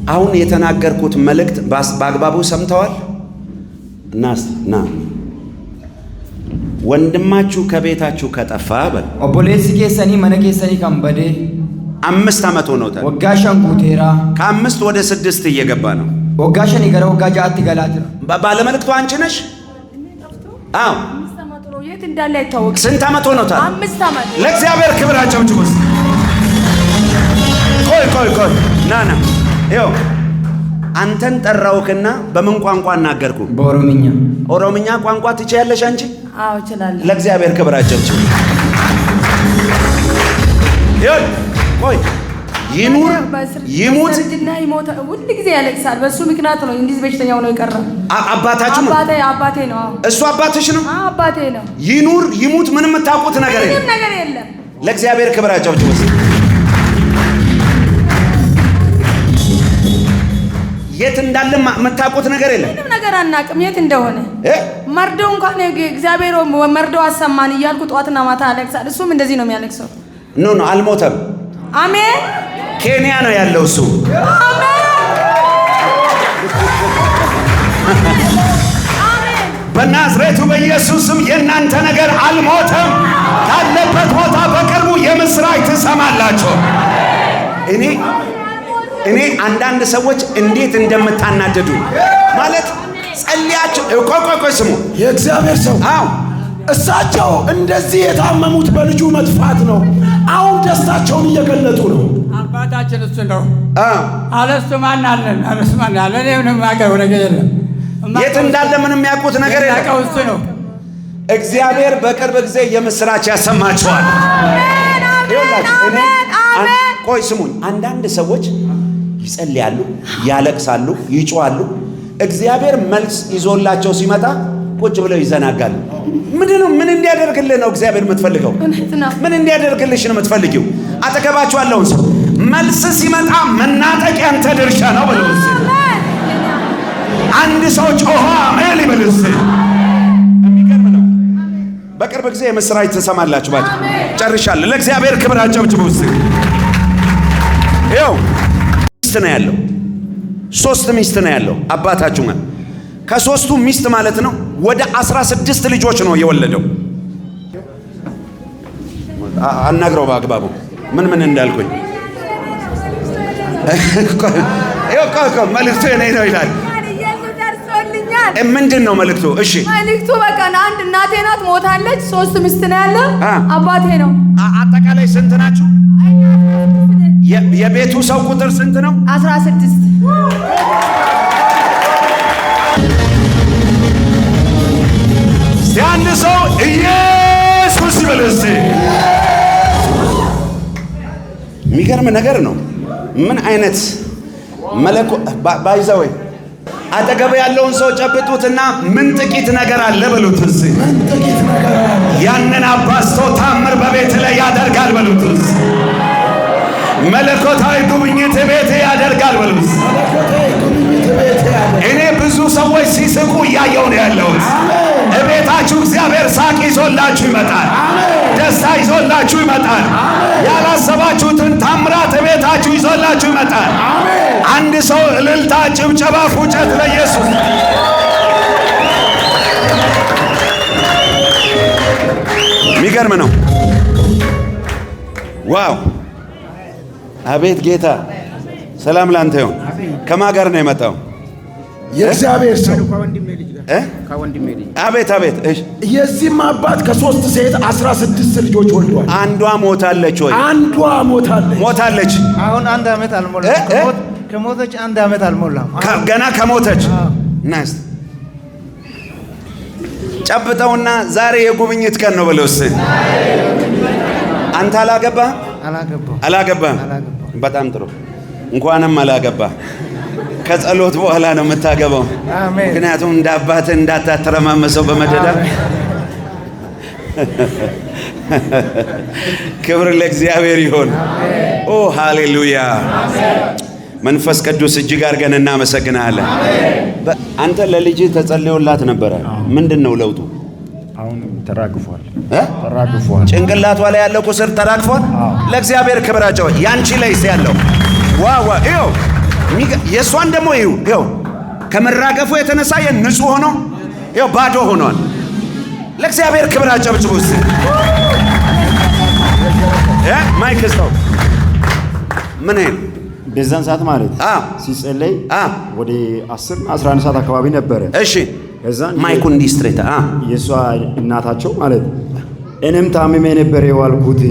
አሁን የተናገርኩት መልእክት በአግባቡ ሰምተዋል? ና ወንድማችሁ ከቤታችሁ ከጠፋ በል ኦቦሌሲ ኬሰኒ መነ ኬሰኒ ከንበዴ 5 ዓመት ሆኖታል። ወጋሻን ጉቴራ ከ5 ወደ 6 እየገባ ነው። ወጋሻን ይገረ ወጋጃ አትገላት ባለመልእክቱ አንቺ ነሽ? አዎ 5 ዓመት ነው። የት እንዳለ አይታወቅም። ስንት ዓመት ሆኖታል? 5 ዓመት። ለእግዚአብሔር ክብር አጨብጭቡ። ቆይ ና ይኸው አንተን ጠራውክና በምን ቋንቋ እናገርኩ? በኦሮምኛ። ኦሮምኛ ቋንቋ ትችያለሽ አንቺ? አዎ እችላለሁ። ለእግዚአብሔር ክብር አጨብጭቡ። ቆይ ይኑር ይሙት ሁል ጊዜ ያለቅሳል። በሱ ምክንያት ነው እንዲህ በሽተኛ ሆኖ የቀረው። አባታችሁ ነው? አባቴ ነው። እሱ አባትሽ ነው? አባቴ ነው። ይኑር ይሙት ምንም የምታውቁት ነገር የለም። ምንም ነገር የለም። ለእግዚአብሔር ክብር አጨብጭቡ። የት እንዳለ የምታውቁት ነገር የለም። ምንም ነገር አናውቅም የት እንደሆነ። መርዶ እንኳን እግዚአብሔር መርዶ አሰማን እያልኩ ጠዋትና ማታ አለቅሳል። እሱም እንደዚህ ነው የሚያለቅሰው። ኖ አልሞተም። አሜን። ኬንያ ነው ያለው እሱ። አሜን። በናዝሬቱ በኢየሱስ ስም የእናንተ ነገር አልሞተም። ካለበት ቦታ በቅርቡ የምስራች ትሰማላችሁ። እኔ አንዳንድ ሰዎች እንዴት እንደምታናደዱ ማለት ጸልያችሁ። ቆይ ስሙ። የእግዚአብሔር ሰው አዎ እሳቸው እንደዚህ የታመሙት በልጁ መጥፋት ነው። አሁን ደስታቸውን እየገለጡ ነው። አባታችን እሱ ነው። አለሱ ማን አለን? አለሱ ማን አለን? እኔ ምንም የማውቀው ነገር የለም። የት እንዳለ ምንም የሚያውቁት ነገር የለም። እሱ ነው። እግዚአብሔር በቅርብ ጊዜ የምስራች ያሰማቸዋል። ቆይ ስሙኝ። አንዳንድ ሰዎች ይጸልያሉ፣ ያለቅሳሉ፣ ይጮዋሉ። እግዚአብሔር መልስ ይዞላቸው ሲመጣ ቁጭ ብለው ይዘናጋሉ። ምን እንዲያደርግልህ ነው እግዚአብሔር የምትፈልገው? ምን እንዲያደርግልሽ ነው የምትፈልጊው? አጠገባችሁ ያለውን ሰው መልስ ሲመጣ መናጠቅ ያንተ ድርሻ ነው በለው። አንድ ሰው ጮኸ አሜን ይበልስ። የሚገርም ነው። በቅርብ ጊዜ የምስራች ትሰማላችሁ። ባጭ ጨርሻለሁ። ለእግዚአብሔር ክብር አጨብጭቡ። ይኸው ሚስት ነው ያለው፣ 3 ሚስት ነው ያለው አባታችሁ ማለት ከ3ቱ ሚስት ማለት ነው ወደ 16 ልጆች ነው የወለደው። አናግረው በአግባቡ ምን እንዳልኩኝ። ይኸው መልእክቱ የኔ ነው ይላል። ምንድን ነው መልእክቱ? እሺ መልእክቱ በቃ አንድ እናቴ ናት፣ ሞታለች። 3 ሚስት ነው ያለ፣ አባቴ ነው። አጠቃላይ ስንት ናችሁ? የቤቱ ሰው ቁጥር ስንት ነው? 16። አንድ ሰው ኢየሱስ ይበልስ። የሚገርም ነገር ነው። ምን አይነት መለኮ ባይዘው አጠገብ ያለውን ሰው ጨብጡትና ምን ጥቂት ነገር አለ በሉት። ያንን አባስቶ ታምር በቤት ላይ ያደርጋል በሉት። መለኮታዊ ጉብኝት ቤት ያደርጋል በሉት። እኔ ብዙ ሰዎች ሲስቁ እያየው ነው ያለሁት። እቤታችሁ እግዚአብሔር ሳቅ ይዞላችሁ ይመጣል። ደስታ ይዞላችሁ ይመጣል። ያላሰባችሁትን ታምራት እቤታችሁ ይዞላችሁ ይመጣል። አንድ ሰው እልልታ፣ ጭብጨባ፣ ፉጨት ለኢየሱስ። የሚገርም ነው። ዋው! አቤት ጌታ! ሰላም ላንተ ይሁን። ከማን ጋር ነው የመጣው? የእግዚአብሔር ሰው አቤት አቤት። የዚህም አባት ከ3 ሴት 16 ልጆች ወልዷል። አንዷ ሞታለች ወይ? አንዷ ሞታለች። አሁን 1 ዓመት አልሞላም። ከሞተች 1 ዓመት አልሞላም። ገና ከሞተች ናስ ጨብጠውና ዛሬ የጉብኝት ቀን ነው ብለውስ። አንተ አላገባህም? በጣም ጥሩ። እንኳንም አላገባህ። ከጸሎት በኋላ ነው የምታገባው። ምክንያቱም እንደ አባትህ እንዳታተረማመሰው በመደዳ። ክብር ለእግዚአብሔር ይሁን። ኦ ሃሌሉያ! መንፈስ ቅዱስ እጅግ አድርገን እናመሰግናለን። አንተ ለልጅህ ተጸልዮላት ነበረ። ምንድን ነው ለውጡ? አሁን ተራግፏል። ጭንቅላቷ ላይ ያለው ቁስል ተራግፏል። ለእግዚአብሔር ክብራቸው። ያንቺ ላይስ ያለው ዋው! ይኸው የእሷን ደግሞ ይኸው ከመራገፉ የተነሳ ንጹህ ሆኖ ይኸው ባዶ ሆኗል። ለእግዚአብሔር ክብር አጨብጭቡ። ማይክ ስጠው። ምን ይሄ በዛን ሰዓት ማለት ሲጸለይ ወደ 10 11 ሰዓት አካባቢ ነበረ። እሺ ማይኩ እንዲህ ስትሬት የእሷ እናታቸው ማለት እኔም ታምሜ ነበር የዋልኩት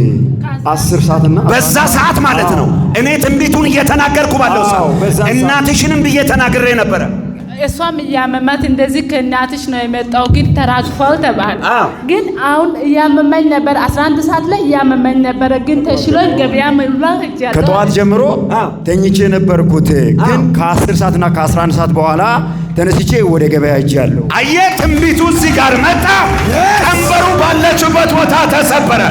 10 ሰዓትና በዛ ሰዓት ማለት ነው። እኔ ትንቢቱን እየተናገርኩ ባለው ሰዓት እናትሽንም ብዬ ተናግሬ ነበረ። እሷም እያመማት እንደዚህ ከእናትሽ ነው የመጣው ግን ተራግፏል ተባለ። ግን አሁን እያመመኝ ነበር 11 ሰዓት ላይ እያመመኝ ነበር ግን ተሽሎኝ ገበያ መብላት እጃለሁ። ከጠዋት ጀምሮ ተኝቼ ነበርኩት ግን ከ10 ሰዓትና ከ11 ሰዓት በኋላ ተነስቼ ወደ ገበያ እጃለሁ። አየህ ትንቢቱ እዚህ ጋር መጣ። ቀንበሩ ባለችበት ቦታ ተሰበረ።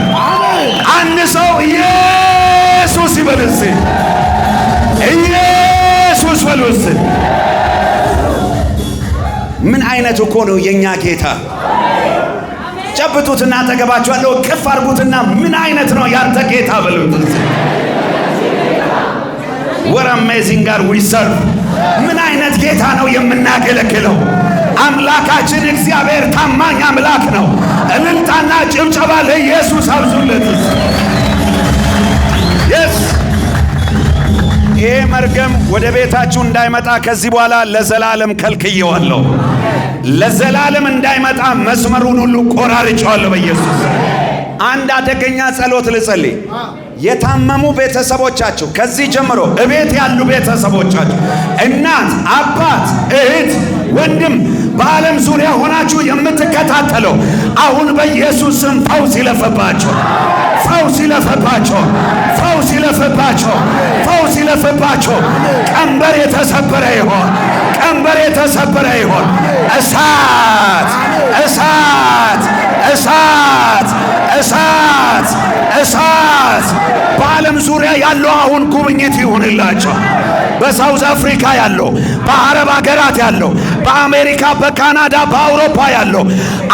አንድ ሰው ኢየሱስ ይበልስ። ኢየሱስ በሉስ። ምን አይነት እኮ ነው የኛ ጌታ! ጨብጡትና አጠገባችኋለሁ ቅፍ አድርጉትና ምን አይነት ነው ያንተ ጌታ በሉት። what amazing God we serve! ምን አይነት ጌታ ነው የምናገለግለው! አምላካችን እግዚአብሔር ታማኝ አምላክ ነው። እልልታና ጭብጨባ ለኢየሱስ አብዙለት። yes ይሄ መርገም ወደ ቤታችሁ እንዳይመጣ ከዚህ በኋላ ለዘላለም ከልክየዋለሁ። ለዘላለም እንዳይመጣ መስመሩን ሁሉ ቆራርጬዋለሁ በኢየሱስ። አንድ አደገኛ ጸሎት ልጸልይ። የታመሙ ቤተሰቦቻችሁ ከዚህ ጀምሮ እቤት ያሉ ቤተሰቦቻችሁ፣ እናት፣ አባት፣ እህት፣ ወንድም በዓለም ዙሪያ ሆናችሁ የምትከታተለው አሁን በኢየሱስ ስም ፈውስ ይለፍባቸው፣ ፈውስ ይለፍባቸው፣ ፈውስ ይለፍባቸው፣ ፈውስ ይለፍባቸው። ቀንበር የተሰበረ ይሆን፣ ቀንበር የተሰበረ ይሆን። እሳት እሳት እሳት እሳት እሳት በዓለም ዙሪያ ያለው አሁን ጉብኝት ይሁንላቸው። በሳውዝ አፍሪካ ያለው፣ በአረብ ሀገራት ያለው፣ በአሜሪካ፣ በካናዳ፣ በአውሮፓ ያለው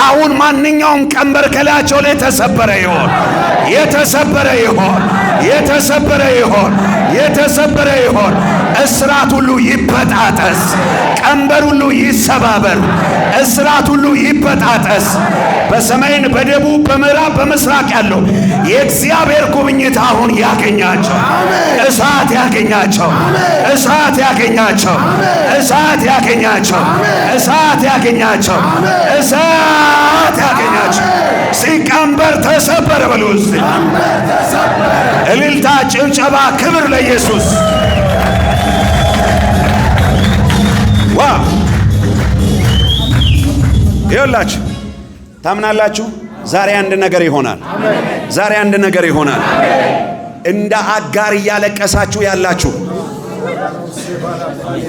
አሁን ማንኛውም ቀንበር ከላያቸው ላይ የተሰበረ ይሆን፣ የተሰበረ ይሆን፣ የተሰበረ ይሆን፣ የተሰበረ ይሆን። እስራት ሁሉ ይበጣጠስ፣ ቀንበር ሁሉ ይሰባበር፣ እስራት ሁሉ ይበጣጠስ። በሰሜን፣ በደቡብ፣ በምዕራብ፣ በምስራቅ ያለው የእግዚአብሔር ጉብኝት አሁን ያገኛቸው። እሳት ያገኛቸው፣ እሳት ያገኛቸው፣ እሳት ያገኛቸው፣ እሳት ያገኛቸው፣ እሳት ያገኛቸው። ሲቀንበር ተሰበረ በሉ እስቲ። እልልታ፣ ጭብጨባ፣ ክብር ለኢየሱስ። ዋው! ይኸውላችሁ ታምናላችሁ? ዛሬ አንድ ነገር ይሆናል። ዛሬ አንድ ነገር ይሆናል። እንደ አጋር እያለቀሳችሁ ያላችሁ፣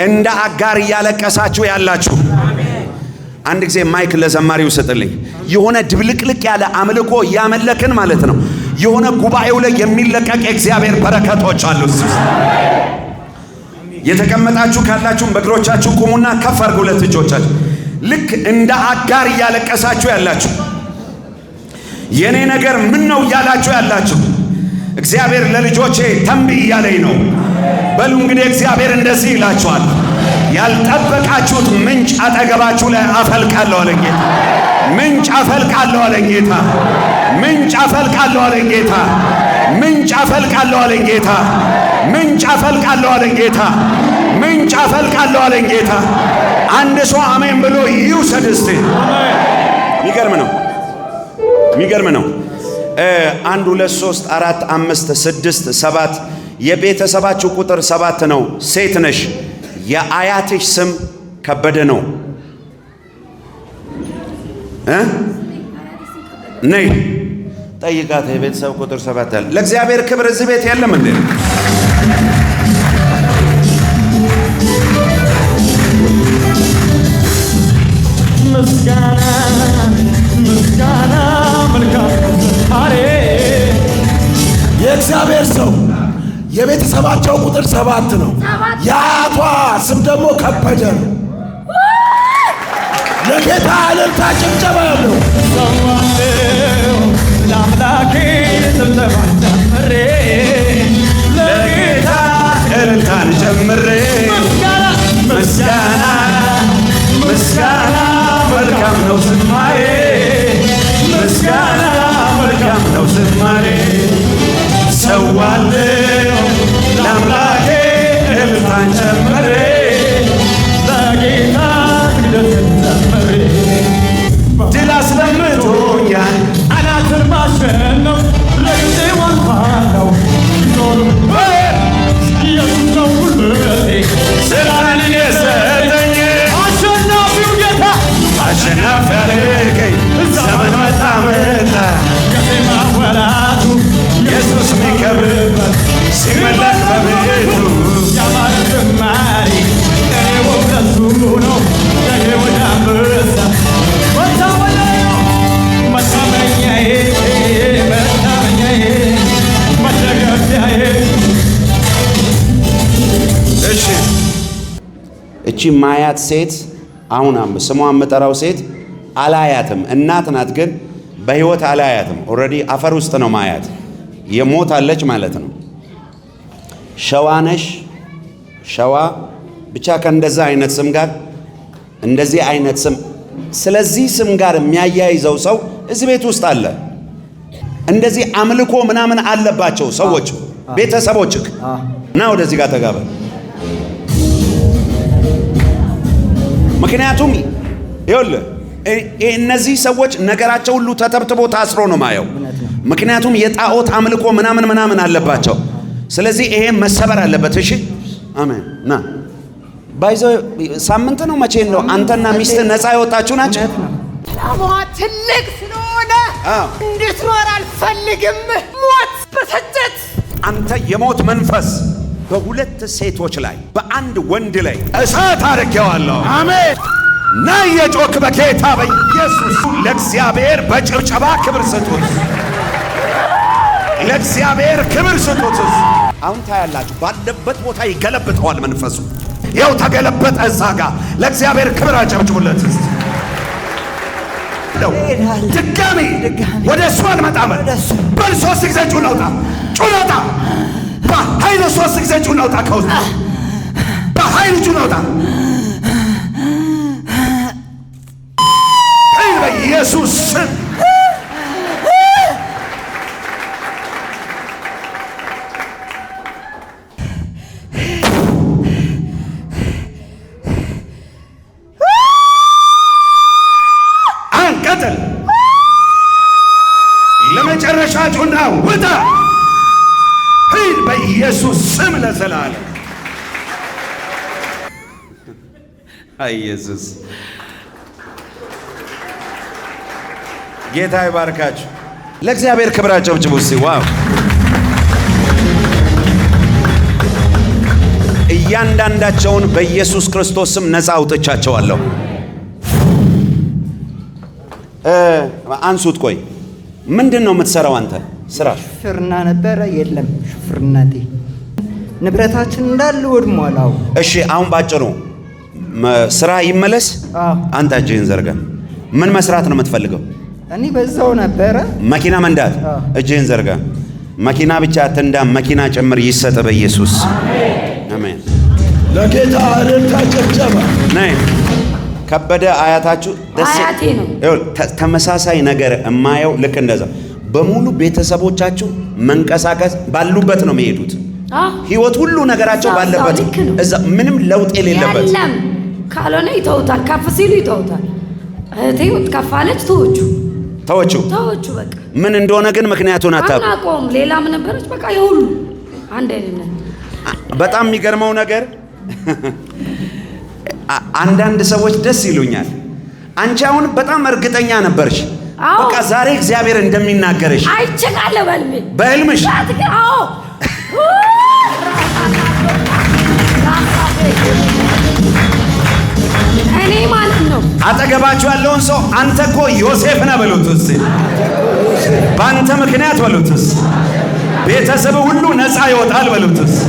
እንደ አጋር እያለቀሳችሁ ያላችሁ፣ አንድ ጊዜ ማይክ ለዘማሪው ስጥልኝ። የሆነ ድብልቅልቅ ያለ አምልኮ እያመለክን ማለት ነው። የሆነ ጉባኤው ላይ የሚለቀቅ የእግዚአብሔር በረከቶች አሉ። የተቀመጣችሁ ካላችሁም በእግሮቻችሁ ቁሙና ከፍ አድርጉ ሁለት እጆቻችሁ። ልክ እንደ አጋር እያለቀሳችሁ ያላችሁ፣ የኔ ነገር ምን ነው እያላችሁ ያላችሁ፣ እግዚአብሔር ለልጆቼ ተንብይ እያለኝ ነው በሉ። እንግዲህ እግዚአብሔር እንደዚህ ይላችኋል፣ ያልጠበቃችሁት ምንጭ አጠገባችሁ ላይ አፈልቃለሁ አለኝ ጌታ። ምንጭ አፈልቃለሁ አለኝ ጌታ። ምንጭ አፈልቃለሁ አለኝ ጌታ። ምንጭ አፈልቃለሁ አለኝ ጌታ። ምንጭ አፈልቃለሁ አለኝ ጌታ። ምንጭ አፈልቃለሁ አለኝ ጌታ። አንድ ሰው አሜን ብሎ ይውሰድ እስቲ። የሚገርም ነው፣ የሚገርም ነው። 1 2 3 4 5 6 7 የቤተሰባችሁ ቁጥር 7 ነው። ሴት ነሽ። የአያትሽ ስም ከበደ ነው። ነይ ጠይቃት። የቤተሰብ ቁጥር 7 አለ። ለእግዚአብሔር ክብር እዚህ ቤት የለም እንዴ? ምስጋና ምስጋና መልካም አሬ የእግዚአብሔር ሰው የቤተሰባቸው ቁጥር 7 ነው። የአያቷ ስም ደግሞ ከበደ ነው። ለጌታ እልልታ ጭብጨባ ያለው ሰዋለው ለአምላኬ ስብሰባ ጨምሬ ለጌታ እልልታን ጨምሬ ምስጋና ምስጋና ምስጋና መልካም ነው ዝማሬ፣ ምስጋና መልካም ነው ዝማሬ። ሰዋለው ለአምላኬ እልልታን ጨምሬ ለጌታ ስግደትን ጨምሬ ድል አስለምቶኛል አናትን ማሸነፍ ለጊዜ ዋንፋለው ኖሩ ኢየሱስ ነው ጉልበቴ ስራን የሰጠኝ አሸናፊው ጌታ አሸናፊ ያደረገኝ ዘመን መጣ መጣ ከዜማ ወራቱ ኢየሱስ የሚከብርበት ሲመለክ በቤቱ ያማረ ዝማሬ እኔ ወቅቱ ነው ለኔ ወደ አንበሳ መታመኛዬ መታመኛዬ መታመኛዬ መደገፊያዬ። እሺ እቺ ማያት ሴት አሁን ስሟ የምጠራው ሴት አላያትም። እናት ናት ግን በህይወት አላያትም። ኦልሬዲ አፈር ውስጥ ነው ማያት። የሞታለች ማለት ነው። ሸዋነሽ ሸዋ ብቻ ከእንደዛ አይነት ስም ጋር እንደዚህ አይነት ስም ስለዚህ ስም ጋር የሚያያይዘው ሰው እዚህ ቤት ውስጥ አለ። እንደዚህ አምልኮ ምናምን አለባቸው ሰዎች ቤተሰቦችክ እና ወደዚህ ጋር ተጋበል። ምክንያቱም ይኸውልህ እነዚህ ሰዎች ነገራቸው ሁሉ ተተብትቦ ታስሮ ነው ማየው። ምክንያቱም የጣዖት አምልኮ ምናምን አለባቸው። ስለዚህ ይሄ መሰበር አለበት። እሺ አሜን። ና ባይዘ ሳምንት ነው መቼ ነው አንተና ሚስት ነፃ የወጣችሁ ናቸው? ላሟ ትልቅ ስለሆነ እንድትኖር አልፈልግም። ሞት በሰጨት አንተ የሞት መንፈስ በሁለት ሴቶች ላይ በአንድ ወንድ ላይ እሳት አድርጌዋለሁ። አሜን። ና የጮክ በጌታ በኢየሱስ ለእግዚአብሔር በጭብጨባ ክብር ስጡት። ለእግዚአብሔር ክብር ስጡት። አሁን ታያላችሁ ባለበት ቦታ ይገለብጠዋል መንፈሱ። ይኸው ተገለበጠ እዛ ጋር። ለእግዚአብሔር ክብር አጨብጭቡለት። ድጋሚ ወደ እሱ አልመጣም። በል 3 ጊዜ ጩኸት አውጣ፣ ጩኸት አውጣ። በኃይል 3 ጊዜ ጩኸት አውጣ። ከውስጥ በኃይል ጩኸት አውጣ። በኢየሱስ ስም አንቀጥል። ለመጨረሻ ጩና ውጣ። ሂድ በኢየሱስ ስም ለዘላለም። አይ ኢየሱስ ጌታ ይባርካችሁ። ለእግዚአብሔር ክብር አጨብጭቡ እስቲ። ዋው! እያንዳንዳቸውን በኢየሱስ ክርስቶስ ስም ነፃ አውጥቻቸዋለሁ። አንሱት። ቆይ ምንድን ነው የምትሰራው አንተ? ስራ ሹፍርና ነበረ፣ የለም ሹፍርናቴ ንብረታችን እንዳለ ወድሟል። እሺ አሁን ባጭሩ ስራ ይመለስ። አንተ እጅህን ዘርጋ። ምን መስራት ነው የምትፈልገው? እኔ በዛው ነበረ። መኪና መንዳት። እጅህን ዘርጋ። መኪና ብቻ አትንዳ፣ መኪና ጭምር ይሰጥ በኢየሱስ አሜን። ለጌታ እልልታ ጭብጨባ። ነይ ከበደ አያታችሁ አያቴ ነው። ተመሳሳይ ነገር የማየው ልክ እንደዛ በሙሉ ቤተሰቦቻችሁ መንቀሳቀስ ባሉበት ነው የሚሄዱት። ህይወት ሁሉ ነገራቸው ባለበት እዛ ምንም ለውጥ የሌለበት የለም። ካልሆነ ይተውታል፣ ከፍ ሲሉ ይተውታል። እህቴ ከፋለች ተወቹ በቃ ምን እንደሆነ ግን ምክንያቱን አናውቀውም። ሌላ ምን ነበረች? በቃ የሁሉ አንድ አይደለም። በጣም የሚገርመው ነገር አንዳንድ ሰዎች ደስ ይሉኛል። አንቺ አሁን በጣም እርግጠኛ ነበርሽ። በቃ ዛሬ እግዚአብሔር እንደሚናገርሽ አይቼቃለሁ በህልምሽ። አዎ እኔ ማለት ነው። አጠገባችሁ ያለውን ሰው አንተ እኮ ዮሴፍ ነህ በሉት እስቲ። በአንተ ምክንያት በሉት እስቲ። ቤተሰብ ሁሉ ነፃ ይወጣል በሉት እስቲ።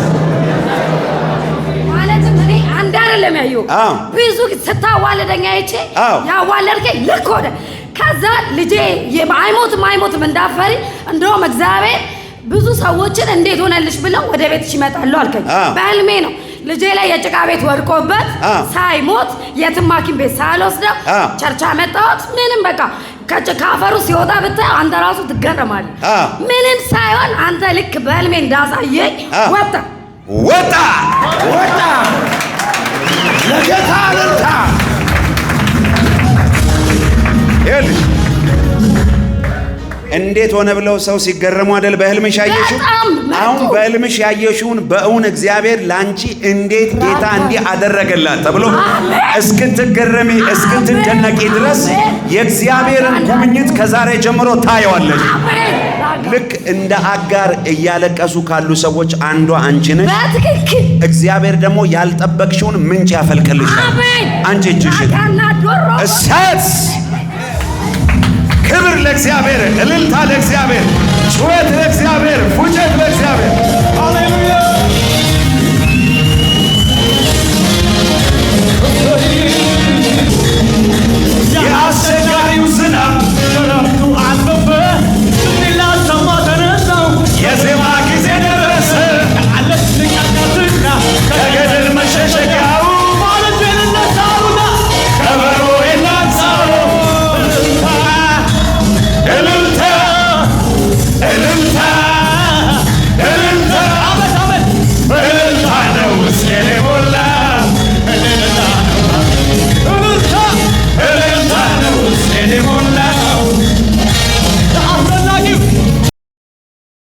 ማለትም እኔ አንድ አይደለም ያየው ብዙ ስታዋለደኛ አይቼ ያዋለድከኝ ልክ ሆነ። ከዛ ልጄ አይሞትም እንዳፈሪ እንደውም እግዚአብሔር ብዙ ሰዎችን እንዴት ሆነልሽ ብለው ወደ ቤትሽ ይመጣሉ አልከኝ። በህልሜ ነው ልጄ ላይ የጭቃ ቤት ወድቆበት ሳይሞት የትም ሐኪም ቤት ሳልወስደው ቸርቻ መጣሁት። ምንም በቃ ከአፈሩ ሲወጣ ብታይ አንተ ራሱ ትገረማለህ። ምንም ሳይሆን አንተ ልክ በህልሜ እንዳሳየኝ ወጣ። ለጌታ እልልታ። ይኸውልሽ እንዴት ሆነ ብለው ሰው ሲገረሙ አይደል? በህልምሽ ያየሽው አሁን በህልምሽ ያየሽውን በእውን እግዚአብሔር ላንቺ እንዴት ጌታ እንዲህ አደረገላት ተብሎ እስክትገረሚ እስክትደነቂ ድረስ የእግዚአብሔርን ጉብኝት ከዛሬ ጀምሮ ታየዋለሽ። ልክ እንደ አጋር እያለቀሱ ካሉ ሰዎች አንዷ አንቺ ነሽ። እግዚአብሔር ደግሞ ያልጠበቅሽውን ምንጭ ያፈልቅልሻል። አንቺ እጅሽን እሳት። ክብር ለእግዚአብሔር፣ እልልታ ለእግዚአብሔር፣ ጩኸት